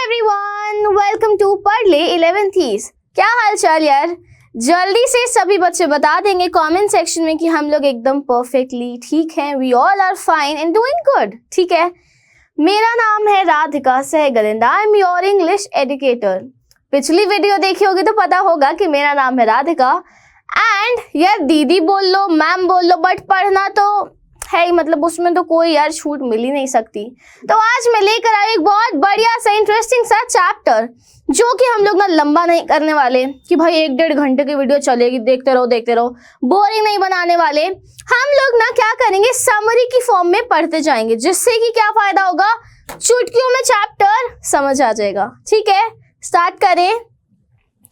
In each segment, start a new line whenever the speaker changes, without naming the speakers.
Everyone, welcome to पढ़ ले 11th। क्या हाल चाल यार। जल्दी से सभी बच्चे बता देंगे कमेंट सेक्शन में कि हम लोग एकदम परफेक्टली ठीक हैं। We all are fine and doing good. ठीक है, मेरा नाम है Radhika Sehgal, I am your English educator. पिछली वीडियो देखी होगी तो पता होगा कि मेरा नाम है राधिका एंड यार दीदी बोल लो, मैम बोल लो, बट पढ़ना तो है ही, मतलब उसमें तो कोई यार छूट मिल ही नहीं सकती। तो आज मैं लेकर आई एक बहुत बढ़िया सा इंटरेस्टिंग सा चैप्टर, जो कि हम लोग ना लंबा नहीं करने वाले कि भाई 1-1.5 घंटे की वीडियो चलेगी, देखते रहो, बोरिंग नहीं बनाने वाले। हम लोग ना क्या करेंगे, समरी की फॉर्म में पढ़ते जाएंगे, जिससे कि क्या फायदा होगा, चुटकियों में चैप्टर समझ आ जाएगा। ठीक है, स्टार्ट करें।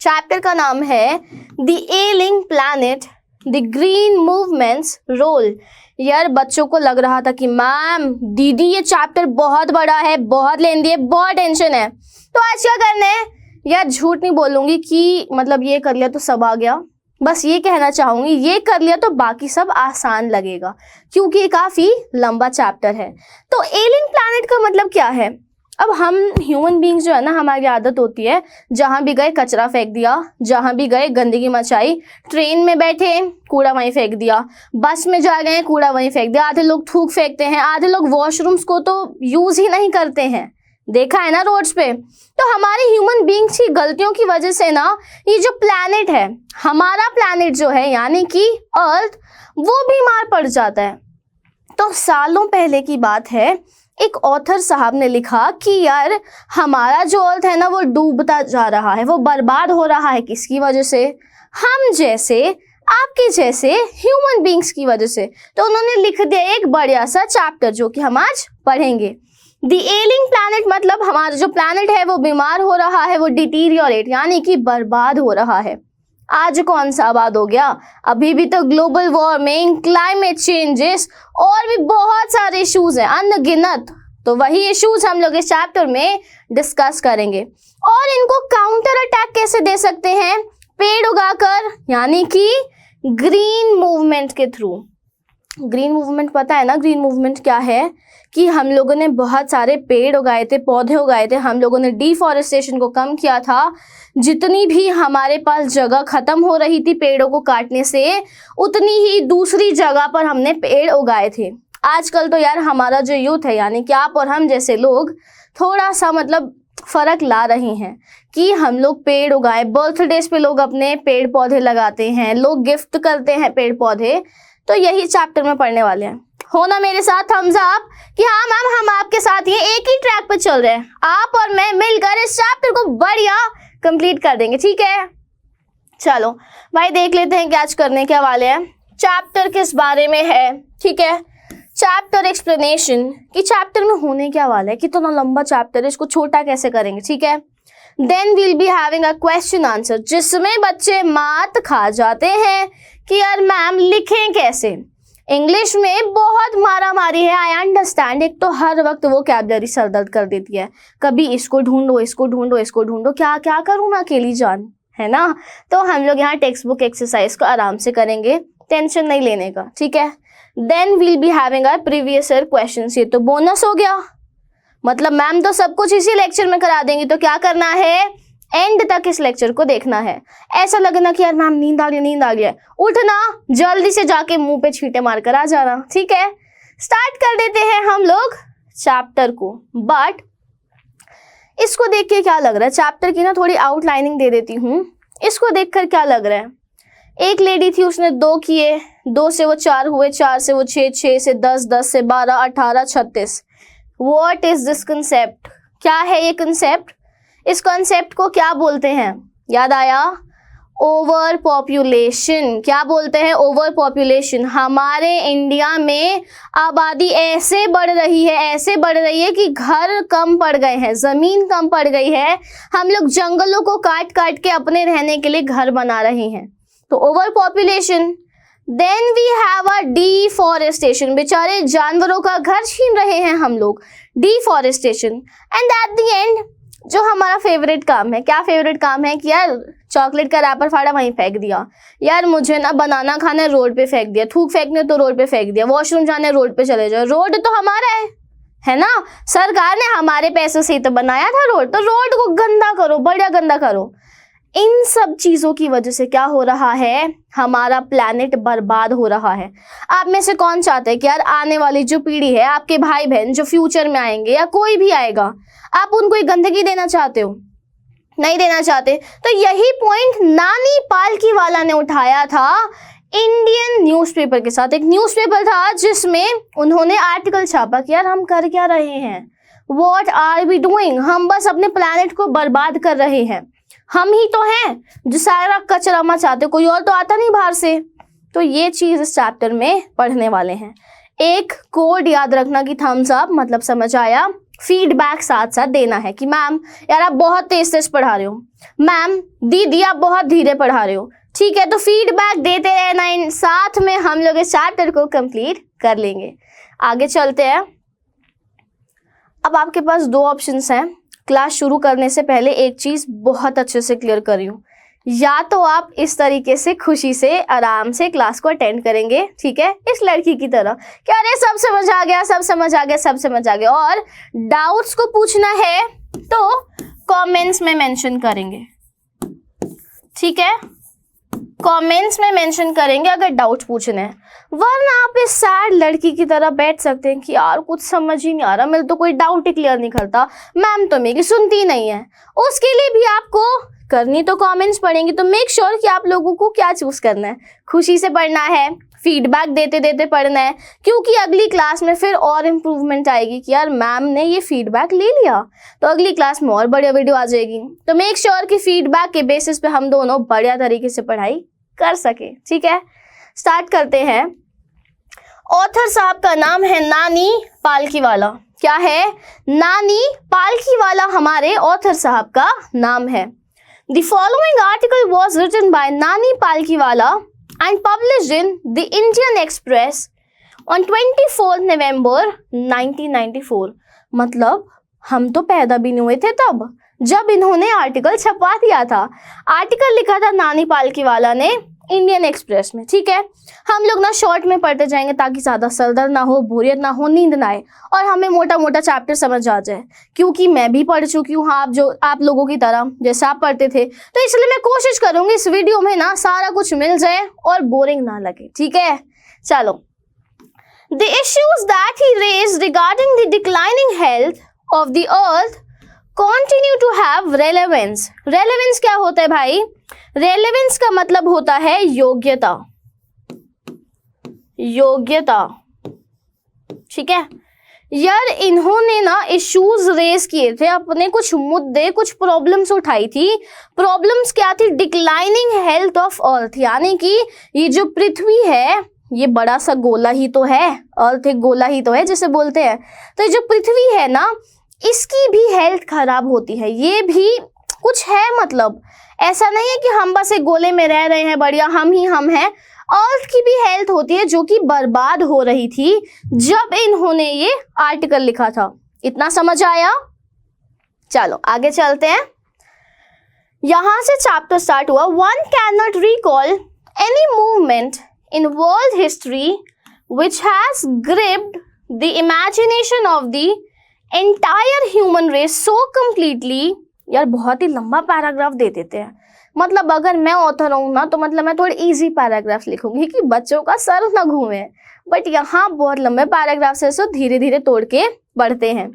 चैप्टर का नाम है the ailing planet, the green movement's role. यार बच्चों को लग रहा था कि मैम दीदी ये चैप्टर बहुत बड़ा है, बहुत लेंदी है, बहुत टेंशन है। तो आज क्या करना है यार, झूठ नहीं बोलूंगी कि मतलब ये कर लिया तो सब आ गया। बस ये कहना चाहूंगी, ये कर लिया तो बाकी सब आसान लगेगा, क्योंकि ये काफी लंबा चैप्टर है। तो एलियन प्लैनेट का मतलब क्या है। अब हम ह्यूमन बींग्स जो है ना, हमारी आदत होती है जहां भी गए कचरा फेंक दिया, जहां भी गए गंदगी मचाई, ट्रेन में बैठे कूड़ा वहीं फेंक दिया, बस में जा गए कूड़ा वहीं फेंक दिया। आधे लोग थूक फेंकते हैं, आधे लोग वॉशरूम्स को तो यूज ही नहीं करते हैं, देखा है ना रोड्स पे। तो हमारे ह्यूमन बींग्स की गलतियों की वजह से ना ये जो प्लैनेट है, हमारा प्लैनेट जो है यानी कि अर्थ, वो बीमार पड़ जाता है। तो सालों पहले की बात है, एक ऑथर साहब ने लिखा कि यार हमारा जो अर्थ है ना, वो डूबता जा रहा है, वो बर्बाद हो रहा है। किसकी वजह से? हम जैसे, आपके जैसे ह्यूमन बींग्स की वजह से। तो उन्होंने लिख दिया एक बढ़िया सा चैप्टर, जो कि हम आज पढ़ेंगे। द एलिंग प्लैनेट मतलब हमारा जो प्लैनेट है वो बीमार हो रहा है, वो डिटीरियोरेट यानी कि बर्बाद हो रहा है। आज कौन सा आबाद हो गया, अभी भी तो ग्लोबल वार्मिंग, क्लाइमेट चेंजेस और भी बहुत सारे इश्यूज हैं, अनगिनत। तो वही इश्यूज हम लोग इस चैप्टर में डिस्कस करेंगे। और इनको काउंटर अटैक कैसे दे सकते हैं, पेड़ उगाकर, यानी कि ग्रीन मूवमेंट के थ्रू। ग्रीन मूवमेंट पता है ना, ग्रीन मूवमेंट क्या है कि हम लोगों ने बहुत सारे पेड़ उगाए थे, पौधे उगाए थे, हम लोगों ने डिफॉरेस्टेशन को कम किया था। जितनी भी हमारे पास जगह खत्म हो रही थी पेड़ों को काटने से, उतनी ही दूसरी जगह पर हमने पेड़ उगाए थे। आजकल तो यार हमारा जो यूथ है, यानी कि आप और हम जैसे लोग, थोड़ा सा मतलब फर्क ला रहे हैं कि हम लोग पेड़ उगाए। बर्थडेज पे लोग अपने पेड़ पौधे लगाते हैं, लोग गिफ्ट करते हैं पेड़ पौधे। तो यही चैप्टर में पढ़ने वाले हैं। हो ना मेरे साथ थम्स अप कि हाँ मैम हम आपके साथ ये एक ही ट्रैक पे चल रहे हैं। आप और मैं मिलकर इस चैप्टर को बढ़िया कंप्लीट कर देंगे। ठीक है, चलो भाई देख लेते हैं कि आज करने क्या वाले हैं। चैप्टर किस बारे में है, ठीक है, चैप्टर एक्सप्लेनेशन कि चैप्टर में होने क्या वाला है। कितना लंबा चैप्टर है, इसको छोटा कैसे करेंगे। ठीक है, then we'll be having a question answer, जिसमें बच्चे मात खा जाते हैं कि यार मैम लिखें कैसे। इंग्लिश में बहुत मारा मारी है, आई अंडरस्टैंड। एक तो हर वक्त वो कैबलरी सर दर्द कर देती है, कभी इसको ढूंढो, इसको ढूंढो, इसको ढूंढो, क्या क्या करूँ मैं अकेली जान, है ना। तो हम लोग यहाँ टेक्स्ट बुक एक्सरसाइज को आराम से करेंगे, टेंशन नहीं लेने का। ठीक है, then we'll be having a previous year question. ये तो बोनस हो गया, मतलब मैम तो सब कुछ इसी लेक्चर में करा देंगी। तो क्या करना है, एंड तक इस लेक्चर को देखना है। ऐसा लगना कि यार मैम नींद आ गई, उठना, जल्दी से जाके मुंह पे छींटे मारकर आ जाना। ठीक है, स्टार्ट कर देते हैं हम लोग चैप्टर को। बट इसको देख के क्या लग रहा है, चैप्टर की ना थोड़ी आउटलाइनिंग दे देती हूँ। इसको देखकर क्या लग रहा है, एक लेडी थी, उसने 2 किए, 2 से वो 4 हुए, 4 से वो 6, 6 से 10, 10 से 12, 18, 36। व्हाट इज दिस कंसेप्ट, क्या है ये कंसेप्ट, इस कॉन्सेप्ट को क्या बोलते हैं, याद आया, ओवर पॉपुलेशन। क्या बोलते हैं, ओवर पॉपुलेशन। हमारे इंडिया में आबादी ऐसे बढ़ रही है, ऐसे बढ़ रही है कि घर कम पड़ गए हैं, जमीन कम पड़ गई है। हम लोग जंगलों को काट काट के अपने रहने के लिए घर बना रहे हैं, तो over population. Then we have a deforestation, बेचारे जानवरों का घर छीन रहे हैं हम लोग, deforestation. And at the end जो हमारा फेवरेट काम है, क्या फेवरेट काम है कि यार चॉकलेट का रैपर फाड़ा वहीं फेंक दिया, यार मुझे ना बनाना खाना है रोड पे फेंक दिया, थूक फेंकने तो रोड पे फेंक दिया, वॉशरूम जाने रोड पे चले जाओ। रोड तो हमारा है ना। सरकार ने हमारे पैसों से ही तो बनाया था रोड, तो रोड को गंदा करो, बढ़िया गंदा करो। इन सब चीजों की वजह से क्या हो रहा है, हमारा प्लैनेट बर्बाद हो रहा है। आप में से कौन चाहते हैं कि यार आने वाली जो पीढ़ी है, आपके भाई बहन जो फ्यूचर में आएंगे या कोई भी आएगा, आप उनको एक गंदगी देना चाहते हो? नहीं देना चाहते। तो यही पॉइंट नानी पालकीवाला ने उठाया था इंडियन न्यूज़पेपर के साथ। एक न्यूज़पेपर था जिसमें उन्होंने आर्टिकल छापा कि यार हम कर क्या रहे हैं, व्हाट आर वी डूइंग, हम बस अपने प्लैनेट को बर्बाद कर रहे हैं। हम ही तो हैं जो सारा कचरा मचाते, कोई और तो आता नहीं बाहर से। तो ये चीज इस चैप्टर में पढ़ने वाले हैं। एक कोड याद रखना कि थम्स अप मतलब समझ आया, फीडबैक साथ साथ देना है कि मैम यार आप बहुत तेज तेज पढ़ा रहे हो, मैम दीदी आप बहुत धीरे पढ़ा रहे हो, ठीक है। तो फीडबैक देते रहना, इन साथ में हम लोग इस चैप्टर को कंप्लीट कर लेंगे। आगे चलते हैं। अब आपके पास दो ऑप्शंस हैं। क्लास शुरू करने से पहले एक चीज बहुत अच्छे से क्लियर कर रही हूँ, या तो आप इस तरीके से खुशी से आराम से क्लास को अटेंड करेंगे, ठीक है, इस लड़की की तरह कि अरे सब समझ आ गया, सब समझ आ गया, सब समझ आ गया, और डाउट्स को पूछना है तो कमेंट्स में मेंशन करेंगे, ठीक है, कमेंट्स में मेंशन करेंगे अगर डाउट पूछने हैं। वरना आप इस सैड लड़की की तरह बैठ सकते हैं कि यार कुछ समझ ही नहीं आ रहा, मेरे तो कोई डाउट ही क्लियर नहीं करता, मैम तो मेरी सुनती नहीं है। उसके लिए भी आपको करनी तो कमेंट्स पढ़ेंगे। तो मेक श्योर कि आप लोगों को क्या चूज करना है, खुशी से पढ़ना है, फीडबैक देते देते पढ़ना है, क्योंकि अगली क्लास में फिर और इम्प्रूवमेंट आएगी कि यार मैम ने ये फीडबैक ले लिया, तो अगली क्लास में और बढ़िया वीडियो आ जाएगी। तो मेक श्योर कि फीडबैक के बेसिस पे हम दोनों बढ़िया तरीके से पढ़ाई कर सके, ठीक है। स्टार्ट करते हैं। ऑथर साहब का नाम है नानी पालकीवाला। क्या है? नानी पालकीवाला हमारे ऑथर साहब का नाम है। The following article was written by Nani Palkiwala and published in The Indian Express on 24 November 1994। मतलब हम तो पैदा भी नहीं हुए थे तब जब इन्होंने आर्टिकल छपवा दिया था। आर्टिकल लिखा था नानी पालकीवाला ने इंडियन एक्सप्रेस में, ठीक है। हम लोग ना शॉर्ट में पढ़ते जाएंगे ताकि ज़्यादा सरदर्द ना हो, बोरियत ना हो, नींद ना आए और हमें मोटा मोटा चैप्टर समझ आ जाए, क्योंकि मैं भी पढ़ चुकी हूँ आप लोगों की तरह जैसे आप पढ़ते थे। तो इसलिए मैं कोशिश करूँगी इस वीडियो में ना सारा कुछ मिल जाए और बोरिंग ना लगे, ठीक है। चलो, The issues that he raised regarding the declining health of the earth continue to have relevance। Relevance क्या होता है भाई? Relevance का मतलब होता है योग्यता, योग्यता, ठीक है। यार इन्होंने ना इश्यूज रेज किए थे, अपने कुछ मुद्दे, कुछ प्रॉब्लम्स उठाई थी। प्रॉब्लम्स क्या थी? डिक्लाइनिंग हेल्थ ऑफ अर्थ, यानी कि ये जो पृथ्वी है ये बड़ा सा गोला ही तो है, अर्थ एक गोला ही तो है जिसे बोलते हैं। तो ये जो पृथ्वी है ना, इसकी भी हेल्थ खराब होती है, ये भी कुछ है। मतलब ऐसा नहीं है कि हम बस एक गोले में रह रहे हैं, बढ़िया हम ही हम हैं। अर्थ की भी हेल्थ होती है जो कि बर्बाद हो रही थी जब इन्होंने ये आर्टिकल लिखा था। इतना समझ आया? चलो आगे चलते हैं। यहां से चैप्टर स्टार्ट हुआ। One can not recall any movement in world history which has gripped the imagination of the entire human race so completely। यार बहुत ही लंबा पैराग्राफ दे देते हैं। मतलब अगर मैं ऑथर हूँ ना तो मतलब मैं थोड़ी इजी पैराग्राफ लिखूंगी कि बच्चों का सर ना घूमे, बट यहाँ बहुत लंबे पैराग्राफ से सो धीरे धीरे तोड़ के पढ़ते हैं।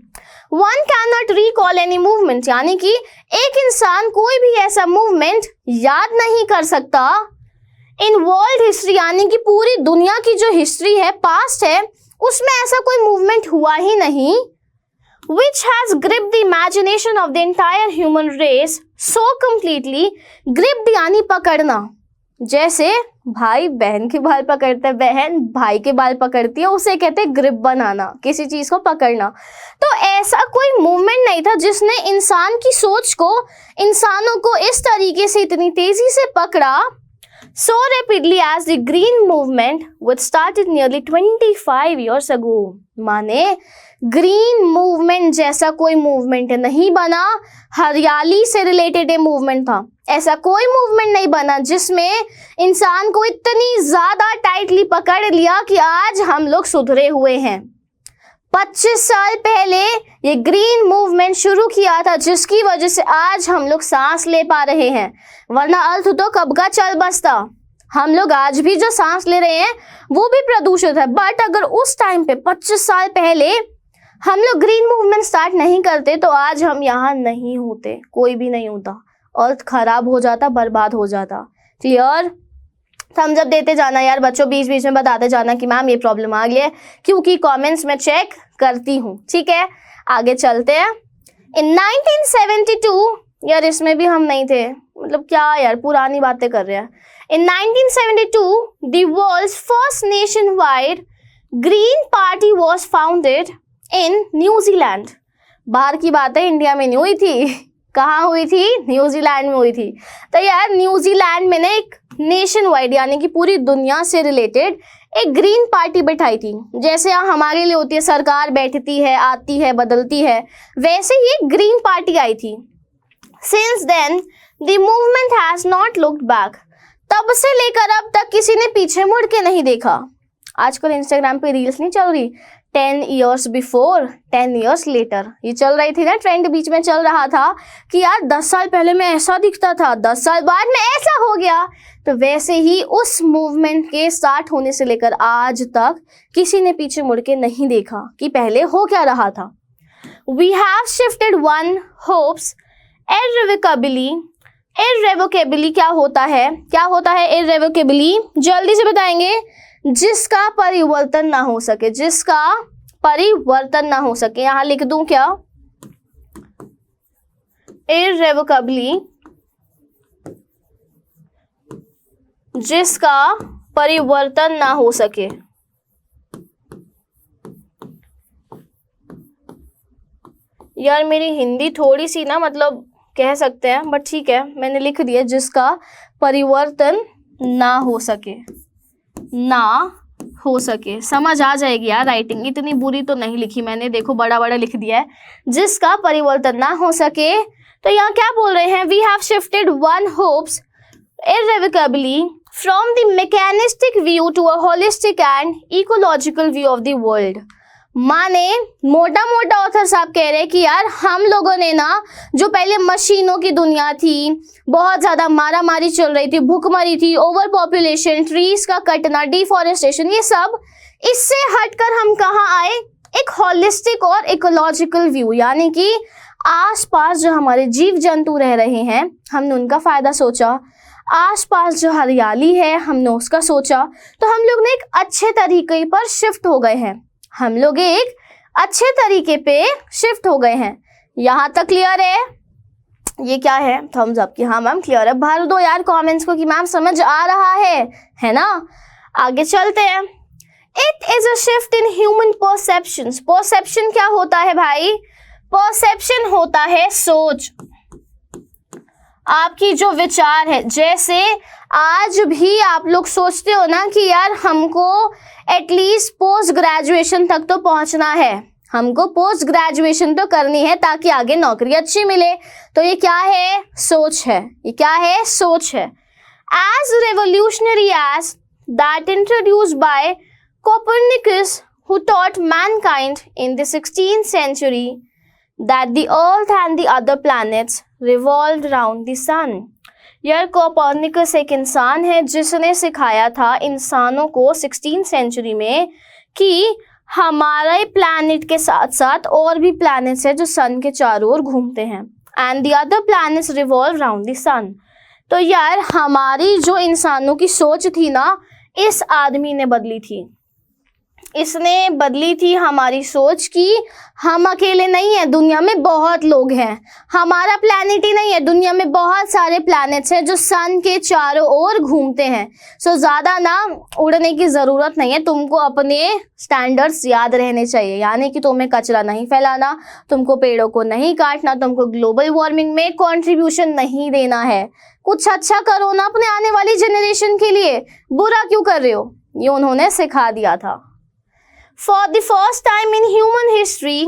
One can not recall any movement, यानी कि एक इंसान कोई भी ऐसा मूवमेंट याद नहीं कर सकता इन वर्ल्ड हिस्ट्री, यानी कि पूरी दुनिया की जो हिस्ट्री है, पास्ट है, उसमें ऐसा कोई मूवमेंट हुआ ही नहीं which has gripped the imagination of the entire human race so completely। gripped यानी पकड़ना, जैसे भाई बहन के बाल पकड़ता है, बहन भाई के बाल पकड़ती है, उसे कहते हैं ग्रिप बनाना, किसी चीज को पकड़ना। तो ऐसा कोई मूवमेंट नहीं था जिसने इंसान की सोच को, इंसानों को इस तरीके से इतनी तेजी से पकड़ा so rapidly as the green movement which started nearly 25 years ago। माने ग्रीन मूवमेंट जैसा कोई मूवमेंट नहीं बना, हरियाली से रिलेटेड ये मूवमेंट था। ऐसा कोई मूवमेंट नहीं बना जिसमें इंसान को इतनी ज्यादा टाइटली पकड़ लिया कि आज हम लोग सुधरे हुए हैं। 25 साल पहले ये ग्रीन मूवमेंट शुरू किया था, जिसकी वजह से आज हम लोग सांस ले पा रहे हैं, वरना अर्थ तो कब का चल बसता। हम लोग आज भी जो सांस ले रहे हैं वो भी प्रदूषित है। बट अगर उस टाइम पे 25 साल पहले हम लोग ग्रीन मूवमेंट स्टार्ट नहीं करते तो आज हम यहाँ नहीं होते, कोई भी नहीं होता, अर्थ खराब हो जाता, बर्बाद हो जाता। क्लियर? थम्स अप देते जाना यार बच्चों, बीच बीच में बताते जाना कि मैम ये प्रॉब्लम आ गई है, क्योंकि कमेंट्स में चेक करती हूँ। ठीक है, आगे चलते हैं। इन 1972, यार इसमें भी हम नहीं थे, मतलब क्या यार पुरानी बातें कर रहे हैं। In 1972 the world's first nationwide green party was founded in New Zealand. बाहर की बात है, इंडिया में नहीं हुई थी। कहाँ हुई थी? न्यूजीलैंड में हुई थी। तो यार न्यूजीलैंड में ना एक नेशन वाइड यानी कि पूरी दुनिया से रिलेटेड एक ग्रीन पार्टी बैठाई थी। जैसे यहाँ हमारे लिए होती है, सरकार बैठती है, आती है, बदलती है, वैसे ये ग्रीन पार्टी आई थी। Since then the movement has not looked back. तब से लेकर अब तक किसी ने पीछे मुड़ के नहीं देखा। आजकल इंस्टाग्राम पे रील्स नहीं चल रही, 10 years before, 10 years later, ये चल रही थी ना, ट्रेंड बीच में चल रहा था कि यार 10 साल पहले मैं ऐसा दिखता था, 10 साल बाद में ऐसा हो गया। तो वैसे ही उस मूवमेंट के स्टार्ट होने से लेकर आज तक किसी ने पीछे मुड़ के नहीं देखा कि पहले हो क्या रहा था। We have shifted one hopes irrevocably। irrevocably क्या होता है? क्या होता है irrevocably? जल्दी से बताएंगे। जिसका परिवर्तन ना हो सके, जिसका परिवर्तन ना हो सके। यहां लिख दूं क्या? irrevocably, जिसका परिवर्तन ना हो सके। यार मेरी हिंदी थोड़ी सी ना, मतलब कह सकते हैं, बट ठीक है, मैंने लिख दिया जिसका परिवर्तन ना हो सके। ना हो सके, समझ आ जाएगी यार। राइटिंग इतनी बुरी तो नहीं लिखी मैंने, देखो बड़ा बड़ा लिख दिया है, जिसका परिवर्तन ना हो सके। तो यहाँ क्या बोल रहे हैं? We have shifted one hopes irrevocably from the mechanistic view to a holistic and ecological view of the world। माने मोटा मोटा ऑथर साहब कह रहे हैं कि यार हम लोगों ने ना, जो पहले मशीनों की दुनिया थी, बहुत ज्यादा मारा मारी चल रही थी, भूखमरी थी, ओवर पॉपुलेशन, ट्रीज का कटना, डिफॉरेस्टेशन, ये सब, इससे हटकर हम कहाँ आए? एक हॉलिस्टिक और इकोलॉजिकल व्यू, यानी कि आसपास जो हमारे जीव जंतु रह रहे हैं हमने उनका फायदा सोचा, आसपास जो हरियाली है हमने उसका सोचा। तो हम लोग ने एक अच्छे तरीके पर शिफ्ट हो गए हैं, हम लोग एक अच्छे तरीके पे शिफ्ट हो गए हैं। यहाँ तक क्लियर है? ये क्या है? थम्स अप की हाँ मैम क्लियर है। भर दो यार कमेंट्स को कि मैम समझ आ रहा है ना। आगे चलते हैं। It is a shift in human perceptions. Perception क्या होता है भाई? परसेप्शन होता है सोच, आपकी जो विचार है। जैसे आज भी आप लोग सोचते हो ना कि यार हमको एटलीस्ट पोस्ट ग्रेजुएशन तक तो पहुंचना है, हमको पोस्ट ग्रेजुएशन तो करनी है ताकि आगे नौकरी अच्छी मिले। तो ये क्या है? सोच है। ये क्या है? सोच है। As revolutionary as that introduced by Copernicus who taught mankind in the 16th century that the earth and the other planets revolved around the sun। यार कोपरनिकस एक इंसान है जिसने सिखाया था इंसानों को 16th सेंचुरी में कि हमारे प्लैनेट के साथ साथ और भी प्लैनेट्स है जो सन के चारों ओर घूमते हैं, and the other planets revolve around the sun. तो यार हमारी जो इंसानों की सोच थी ना, इस आदमी ने बदली थी, इसने बदली थी हमारी सोच की हम अकेले नहीं है, दुनिया में बहुत लोग हैं, हमारा प्लैनेट ही नहीं है, दुनिया में बहुत सारे प्लैनेट्स हैं जो सन के चारों ओर घूमते हैं। सो ज़्यादा ना उड़ने की ज़रूरत नहीं है, तुमको अपने स्टैंडर्ड्स याद रहने चाहिए, यानी कि तुम्हें कचरा नहीं फैलाना, तुमको पेड़ों को नहीं काटना, तुमको ग्लोबल वार्मिंग में कॉन्ट्रीब्यूशन नहीं देना है। कुछ अच्छा करो ना अपने आने वाली जनरेशन के लिए, बुरा क्यों कर रहे हो? ये उन्होंने सिखा दिया था। For the first time in human history,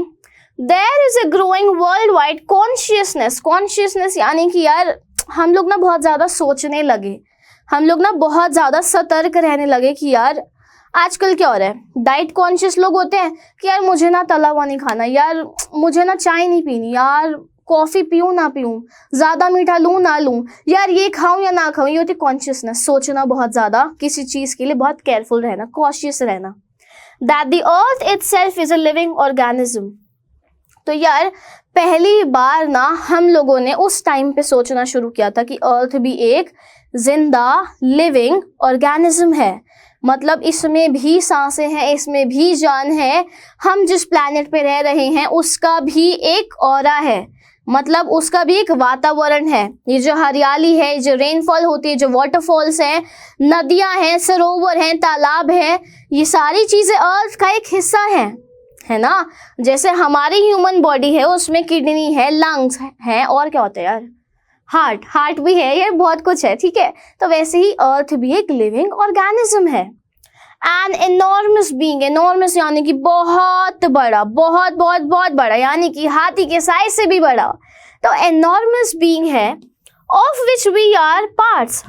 there is a growing worldwide consciousness। Consciousness यानी कि यार हम लोग ना बहुत ज़्यादा सोचने लगे, हम लोग ना बहुत ज़्यादा सतर्क रहने लगे कि यार आजकल क्या हो रहा है, डाइट कॉन्शियस लोग होते हैं कि यार मुझे ना तला हुआ नहीं खाना, यार मुझे ना चाय नहीं पीनी, यार कॉफी पीऊँ ना पीऊँ, ज्यादा मीठा लूँ ना लूँ, यार ये खाऊं या ना खाऊं। ये होती कॉन्शियसनेस, सोचना बहुत ज्यादा, किसी चीज के लिए बहुत केयरफुल रहना, कॉशियस रहना। That the earth itself is a living organism. तो यार पहली बार ना हम लोगों ने उस टाइम पे सोचना शुरू किया था कि अर्थ भी एक जिंदा लिविंग ऑर्गेनिज्म है, मतलब इसमें भी सांसें हैं, इसमें भी जान है। हम जिस प्लैनेट पे रह रहे हैं उसका भी एक ऑरा है, मतलब उसका भी एक वातावरण है। ये जो हरियाली है, जो रेनफॉल होती है, जो वाटरफॉल्स हैं, नदियां हैं, सरोवर हैं, तालाब हैं, ये सारी चीजें अर्थ का एक हिस्सा है ना। जैसे हमारी ह्यूमन बॉडी है, उसमें किडनी है, लंग्स हैं, और क्या होता है यार, हार्ट भी है, ये बहुत कुछ है, ठीक है। तो वैसे ही अर्थ भी एक लिविंग ऑर्गेनिज्म है। एन एनॉर्मस बीइंग, एनॉर्मस यानी कि बहुत बड़ा, बहुत बहुत बहुत बड़ा, यानी कि हाथी के साइज से भी बड़ा। तो एनॉर्मस बीइंग है of which we are parts,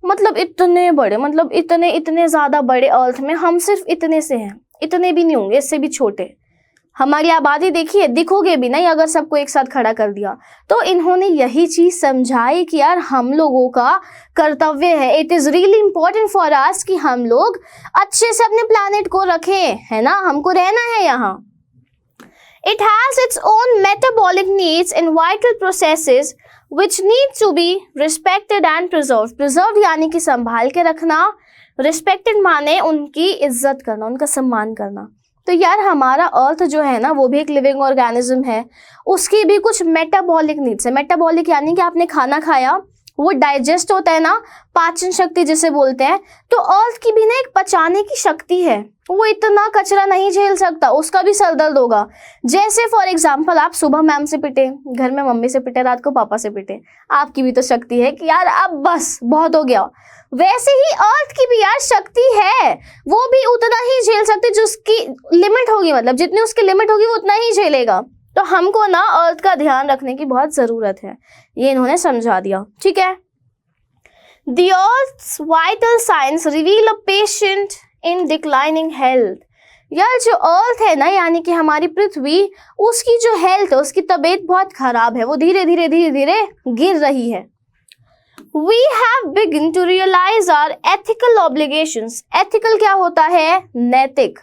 मतलब इतने बड़े, मतलब इतने ज्यादा बड़े अर्थ में हम सिर्फ इतने से हैं, इतने भी नहीं होंगे, इससे भी छोटे। हमारी आबादी देखिए, दिखोगे भी नहीं अगर सबको एक साथ खड़ा कर दिया। तो इन्होंने यही चीज समझाई कि यार हम लोगों का कर्तव्य है, it is really important for us कि हम लोग अच्छे से अपने प्लैनेट को रखें, है ना, हमको रहना है यहाँ। It has its own metabolic needs and vital processes which need to be respected and preserved। preserved यानी कि संभाल के रखना, respected माने उनकी इज्जत करना, उनका सम्मान करना। तो यार हमारा अर्थ जो है ना वो भी एक लिविंग ऑर्गेनिज्म है, उसकी भी कुछ मेटाबॉलिक नीड्स है। मेटाबॉलिक यानी कि आपने खाना खाया, वो डाइजेस्ट होता है ना, पाचन शक्ति जिसे बोलते हैं। तो अर्थ की भी ना एक पचाने की शक्ति है, वो इतना कचरा नहीं झेल सकता, उसका भी सर दर्द होगा। जैसे फॉर एग्जाम्पल आप सुबह मैम से पिटे, घर में मम्मी से पिटे, रात को पापा से पिटे, आपकी भी तो शक्ति है कि यार अब बस बहुत हो गया। वैसे ही अर्थ की भी यार शक्ति है, वो भी उतना ही झेल सकती जो उसकी लिमिट होगी, मतलब जितनी उसकी लिमिट होगी वो उतना ही झेलेगा। तो हमको ना अर्थ का ध्यान रखने की बहुत जरूरत है, ये इन्होंने समझा दिया, ठीक है। The Earth's vital signs reveal a patient in declining health। यार जो अर्थ है ना, यानी कि हमारी पृथ्वी, उसकी जो हेल्थ है, उसकी तबीयत बहुत खराब है, वो धीरे धीरे गिर रही है। We have begun to realize our ethical obligations। ethical क्या होता है, नैतिक।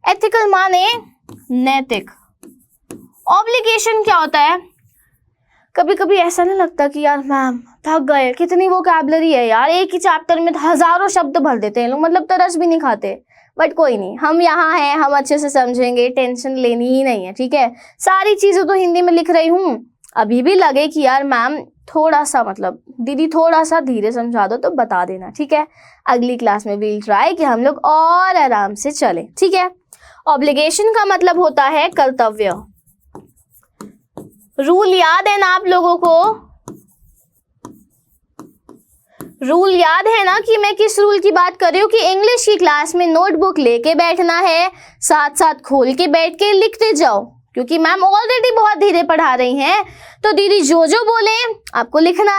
ethical माने नैतिक। ऑब्लिगेशन क्या होता है, कभी कभी ऐसा नहीं लगता कि यार मैम थक गए, कितनी वोकैबुलरी है यार, एक ही चैप्टर में हजारों शब्द भर देते हैं लोग, मतलब तरस भी नहीं खाते। बट कोई नहीं, हम यहाँ हैं, हम अच्छे से समझेंगे, टेंशन लेनी ही नहीं है, ठीक है। सारी चीजें तो हिंदी में लिख रही हूँ, अभी भी लगे कि यार मैम थोड़ा सा, मतलब दीदी थोड़ा सा धीरे समझा दो तो बता देना, ठीक है। अगली क्लास में वील ट्राई कि हम लोग और आराम से चले, ठीक है। ऑब्लिगेशन का मतलब होता है कर्तव्य। रूल याद है ना आप लोगों को, रूल याद है ना कि मैं किस रूल की बात कर रही हूँ, कि इंग्लिश की क्लास में नोटबुक लेके बैठना है, साथ साथ खोल के बैठ के लिखते जाओ, क्योंकि मैम ऑलरेडी बहुत धीरे पढ़ा रही हैं, तो दीदी जो जो बोले आपको लिखना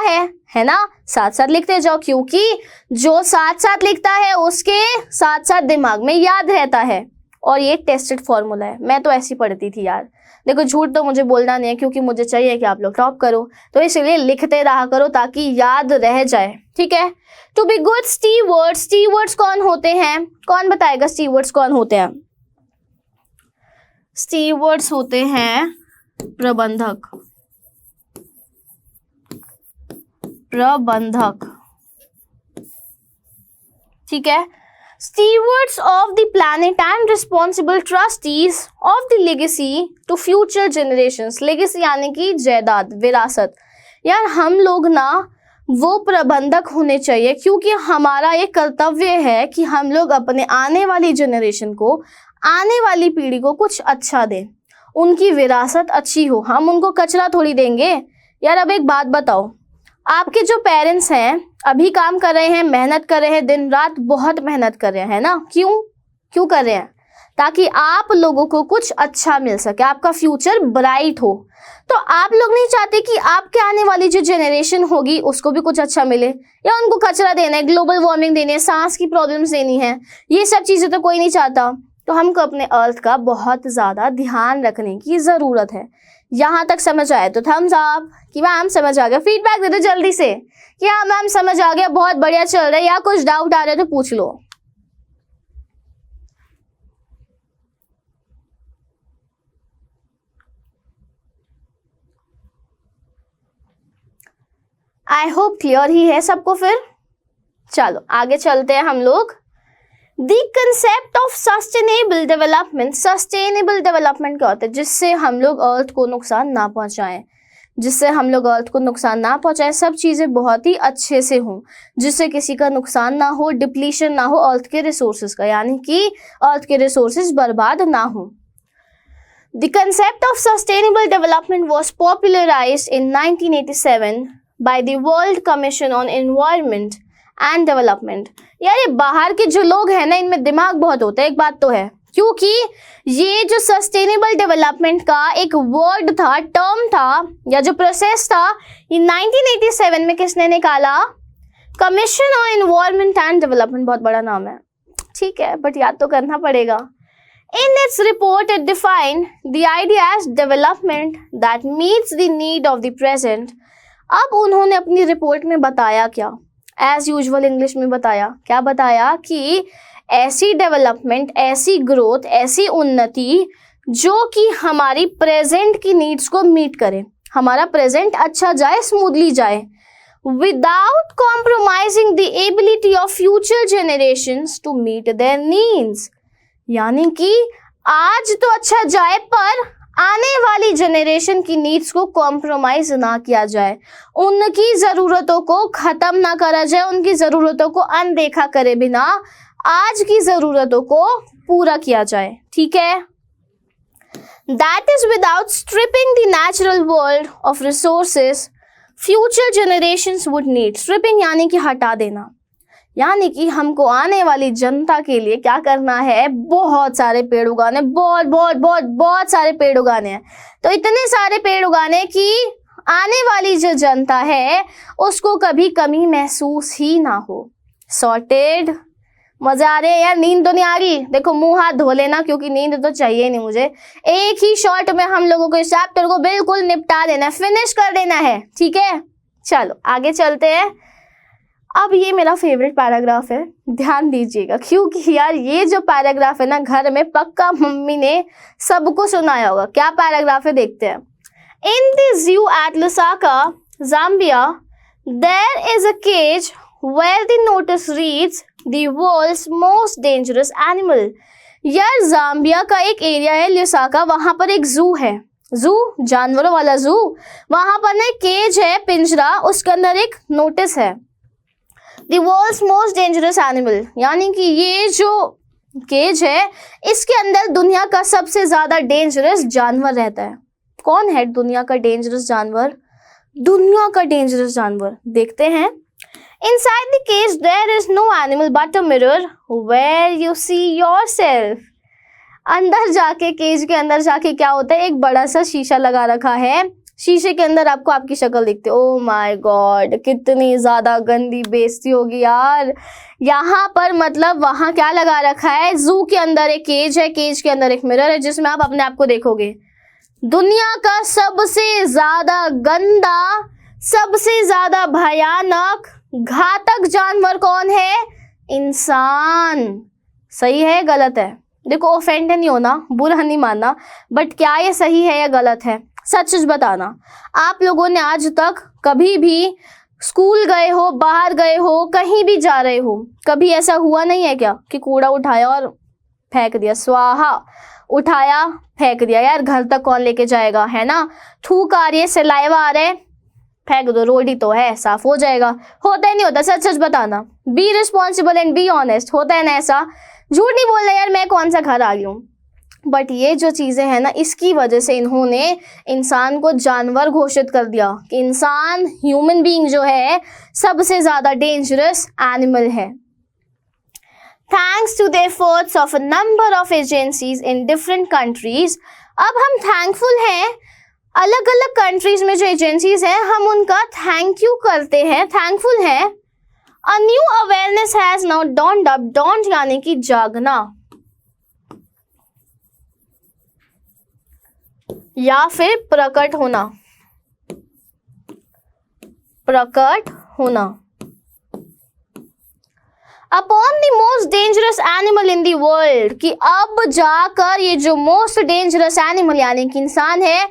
है ना, साथ साथ लिखते जाओ, क्योंकि जो साथ साथ लिखता है उसके साथ साथ दिमाग में याद रहता है। और ये टेस्टेड फॉर्मूला है, मैं तो ऐसी पढ़ती थी यार। देखो झूठ तो मुझे बोलना नहीं है, क्योंकि मुझे चाहिए कि आप लोग टॉप करो, तो इसलिए लिखते रहा करो ताकि याद रह जाए, ठीक है। To be good stewards, stewards कौन होते हैं, कौन बताएगा स्टीवर्ड्स कौन होते हैं। स्टीवर्ड्स होते हैं प्रबंधक, प्रबंधक, ठीक है। Stewards of the planet and responsible trustees of the legacy to future generations। legacy यानी कि जायदाद, विरासत। यार हम लोग ना वो प्रबंधक होने चाहिए, क्योंकि हमारा ये कर्तव्य है कि हम लोग अपने आने वाली जनरेशन को, आने वाली पीढ़ी को कुछ अच्छा दें, उनकी विरासत अच्छी हो। हम उनको कचरा थोड़ी देंगे। यार अब एक बात बताओ, आपके जो पेरेंट्स हैं अभी काम कर रहे हैं, मेहनत कर रहे हैं, दिन रात बहुत मेहनत कर रहे हैं, है ना, क्यों कर रहे हैं, ताकि आप लोगों को कुछ अच्छा मिल सके, आपका फ्यूचर ब्राइट हो। तो आप लोग नहीं चाहते कि आपके आने वाली जो जनरेशन होगी उसको भी कुछ अच्छा मिले, या उनको कचरा देना है, ग्लोबल वार्मिंग देनी है, सांस की प्रॉब्लम्स देनी है, ये सब चीज़ें तो कोई नहीं चाहता। तो हमको अपने अर्थ का बहुत ज़्यादा ध्यान रखने की ज़रूरत है। यहाँ तक समझ आया तो थम्स अप कि मैम समझ आ गया। फीडबैक दे दो जल्दी से कि हाँ मैम समझ आ गया, बहुत बढ़िया चल रहा है, या कुछ डाउट आ रहा है तो पूछ लो। आई होप क्लियर ही है सबको। फिर चलो आगे चलते हैं हम लोग। The concept of sustainable development. Sustainable development क्या होता है? जिससे हम लोग अर्थ को नुकसान ना पहुंचाएं, जिससे हम लोग अर्थ को नुकसान ना पहुंचाएं, सब चीज़ें बहुत ही अच्छे से हों, जिससे किसी का नुकसान ना हो, डिप्लीशन ना हो अर्थ के रिसोर्सेज का, यानी कि अर्थ के रिसोर्सेज बर्बाद ना हो। The concept of sustainable development was popularised in 1987 by the World Commission on Environment and Development। यार ये बाहर के जो लोग हैं ना, इनमें दिमाग बहुत होता है, एक बात तो है, क्योंकि ये जो सस्टेनेबल डेवलपमेंट का एक वर्ड था, टर्म था, या जो प्रोसेस था, ये 1987 में किसने निकाला? Commission on environment and development. बहुत बड़ा नाम है, ठीक है, बट याद तो करना पड़ेगा। In its report, it defined the idea as development that meets the need of the present। अब उन्होंने अपनी रिपोर्ट में बताया क्या? एज यूजुअल इंग्लिश में बताया। क्या बताया? कि ऐसी डेवलपमेंट, ऐसी ग्रोथ, ऐसी उन्नति जो कि हमारी प्रेजेंट की नीड्स को मीट करे, हमारा प्रेजेंट अच्छा जाए, स्मूथली जाए, without compromising the ability of future generations to meet their needs. यानी कि आज तो अच्छा जाए पर आने वाली जनरेशन की नीड्स को कॉम्प्रोमाइज ना किया जाए, उनकी ज़रूरतों को ख़त्म ना करा जाए, उनकी ज़रूरतों को अनदेखा करे बिना आज की ज़रूरतों को पूरा किया जाए, ठीक है। That is without stripping the natural world of resources future generations would need. Stripping यानी कि हटा देना, यानी कि हमको आने वाली जनता के लिए क्या करना है? बहुत सारे पेड़ उगाने, बहुत बहुत बहुत बहुत सारे पेड़ उगाने हैं। तो इतने सारे पेड़ उगाने कि आने वाली जो जनता है उसको कभी कमी महसूस ही ना हो। सॉर्टेड? मजा आ रहे हैं यार? नींद तो नहीं आ रही? देखो मुंह हाथ धो लेना, क्योंकि नींद तो चाहिए नहीं मुझे। एक ही शॉट में हम लोगों को इस चैप्टर को बिल्कुल निपटा देना है, फिनिश कर देना है, ठीक है। चलो आगे चलते हैं। अब ये मेरा फेवरेट पैराग्राफ है, ध्यान दीजिएगा, क्योंकि यार ये जो पैराग्राफ है ना, घर में पक्का मम्मी ने सबको सुनाया होगा। क्या पैराग्राफ है देखते हैं। In the zoo at Lusaka, Zambia, there is a cage where the notice reads the world's most dangerous animal. यार ज़ाम्बिया का एक एरिया है लुसाका, वहां पर एक जू है, जू जानवरों वाला जू, वहां पर ना केज है, पिंजरा, उसके अंदर एक नोटिस है, The world's most dangerous animal, यानी कि ये जो केज है इसके अंदर दुनिया का सबसे ज्यादा डेंजरस जानवर रहता है। कौन है दुनिया का डेंजरस जानवर? दुनिया का डेंजरस जानवर देखते हैं। Inside the cage there is no animal but a mirror where you see yourself। अंदर जाके, केज के अंदर जाके क्या होता है? एक बड़ा सा शीशा लगा रखा है, शीशे के अंदर आपको आपकी शक्ल दिखती है। ओह माय गॉड, कितनी ज्यादा गंदी बेइज्जती होगी यार। यहाँ पर मतलब वहाँ क्या लगा रखा है? जू के अंदर एक केज है, केज के अंदर एक मिरर है जिसमें आप अपने आप को देखोगे। दुनिया का सबसे ज्यादा गंदा, सबसे ज्यादा भयानक, घातक जानवर कौन है? इंसान। सही है गलत है? देखो ऑफेंड नहीं होना, बुरा नहीं मानना, बट क्या ये सही है या गलत है? सच सच बताना। आप लोगों ने आज तक कभी भी स्कूल गए हो, बाहर गए हो, कहीं भी जा रहे हो, कभी ऐसा हुआ नहीं है क्या कि कूड़ा उठाया और फेंक दिया, स्वाहा, उठाया फेंक दिया? यार घर तक कौन लेके जाएगा, है ना? थूक आ रही है, सलाइवा आ रहा है, फेंक दो, रोड ही तो है, साफ हो जाएगा। होता है नहीं होता? सच सच बताना। Be responsible and be honest. होता है ना ऐसा? झूठ नहीं बोलना यार, मैं कौन सा घर आ गई हूँ। बट ये जो चीज़ें हैं ना, इसकी वजह से इन्होंने इंसान को जानवर घोषित कर दिया कि इंसान, ह्यूमन बीइंग जो है, सबसे ज़्यादा डेंजरस एनिमल है। thanks to the efforts of a number of agencies in different countries. अब हम thankful हैं, अलग अलग कंट्रीज में जो एजेंसीज हैं हम उनका थैंक यू करते हैं, थैंकफुल हैं. A new awareness has now dawned up. Dawned यानी कि जागना या फिर प्रकट होना, प्रकट होना. Upon the most dangerous animal in the world, कि अब जाकर ये जो most dangerous animal यानी कि इंसान है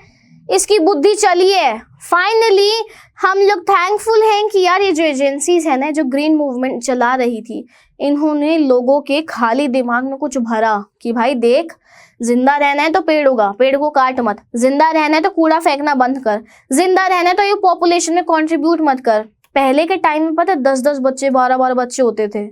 इसकी बुद्धि चली है. फाइनली हम लोग थैंकफुल हैं कि यार ये जो एजेंसीज है ना, जो ग्रीन मूवमेंट चला रही थी, इन्होंने लोगों के खाली दिमाग में कुछ भरा कि भाई देख, जिंदा रहना है तो पेड़ उगा, पेड़ को काट मत, जिंदा रहना है तो कूड़ा फेंकना बंद कर, जिंदा रहना है तो ये पॉपुलेशन में कंट्रीब्यूट मत कर. पहले के टाइम में पता 10-10 बच्चे, 12-12 बच्चे होते थे,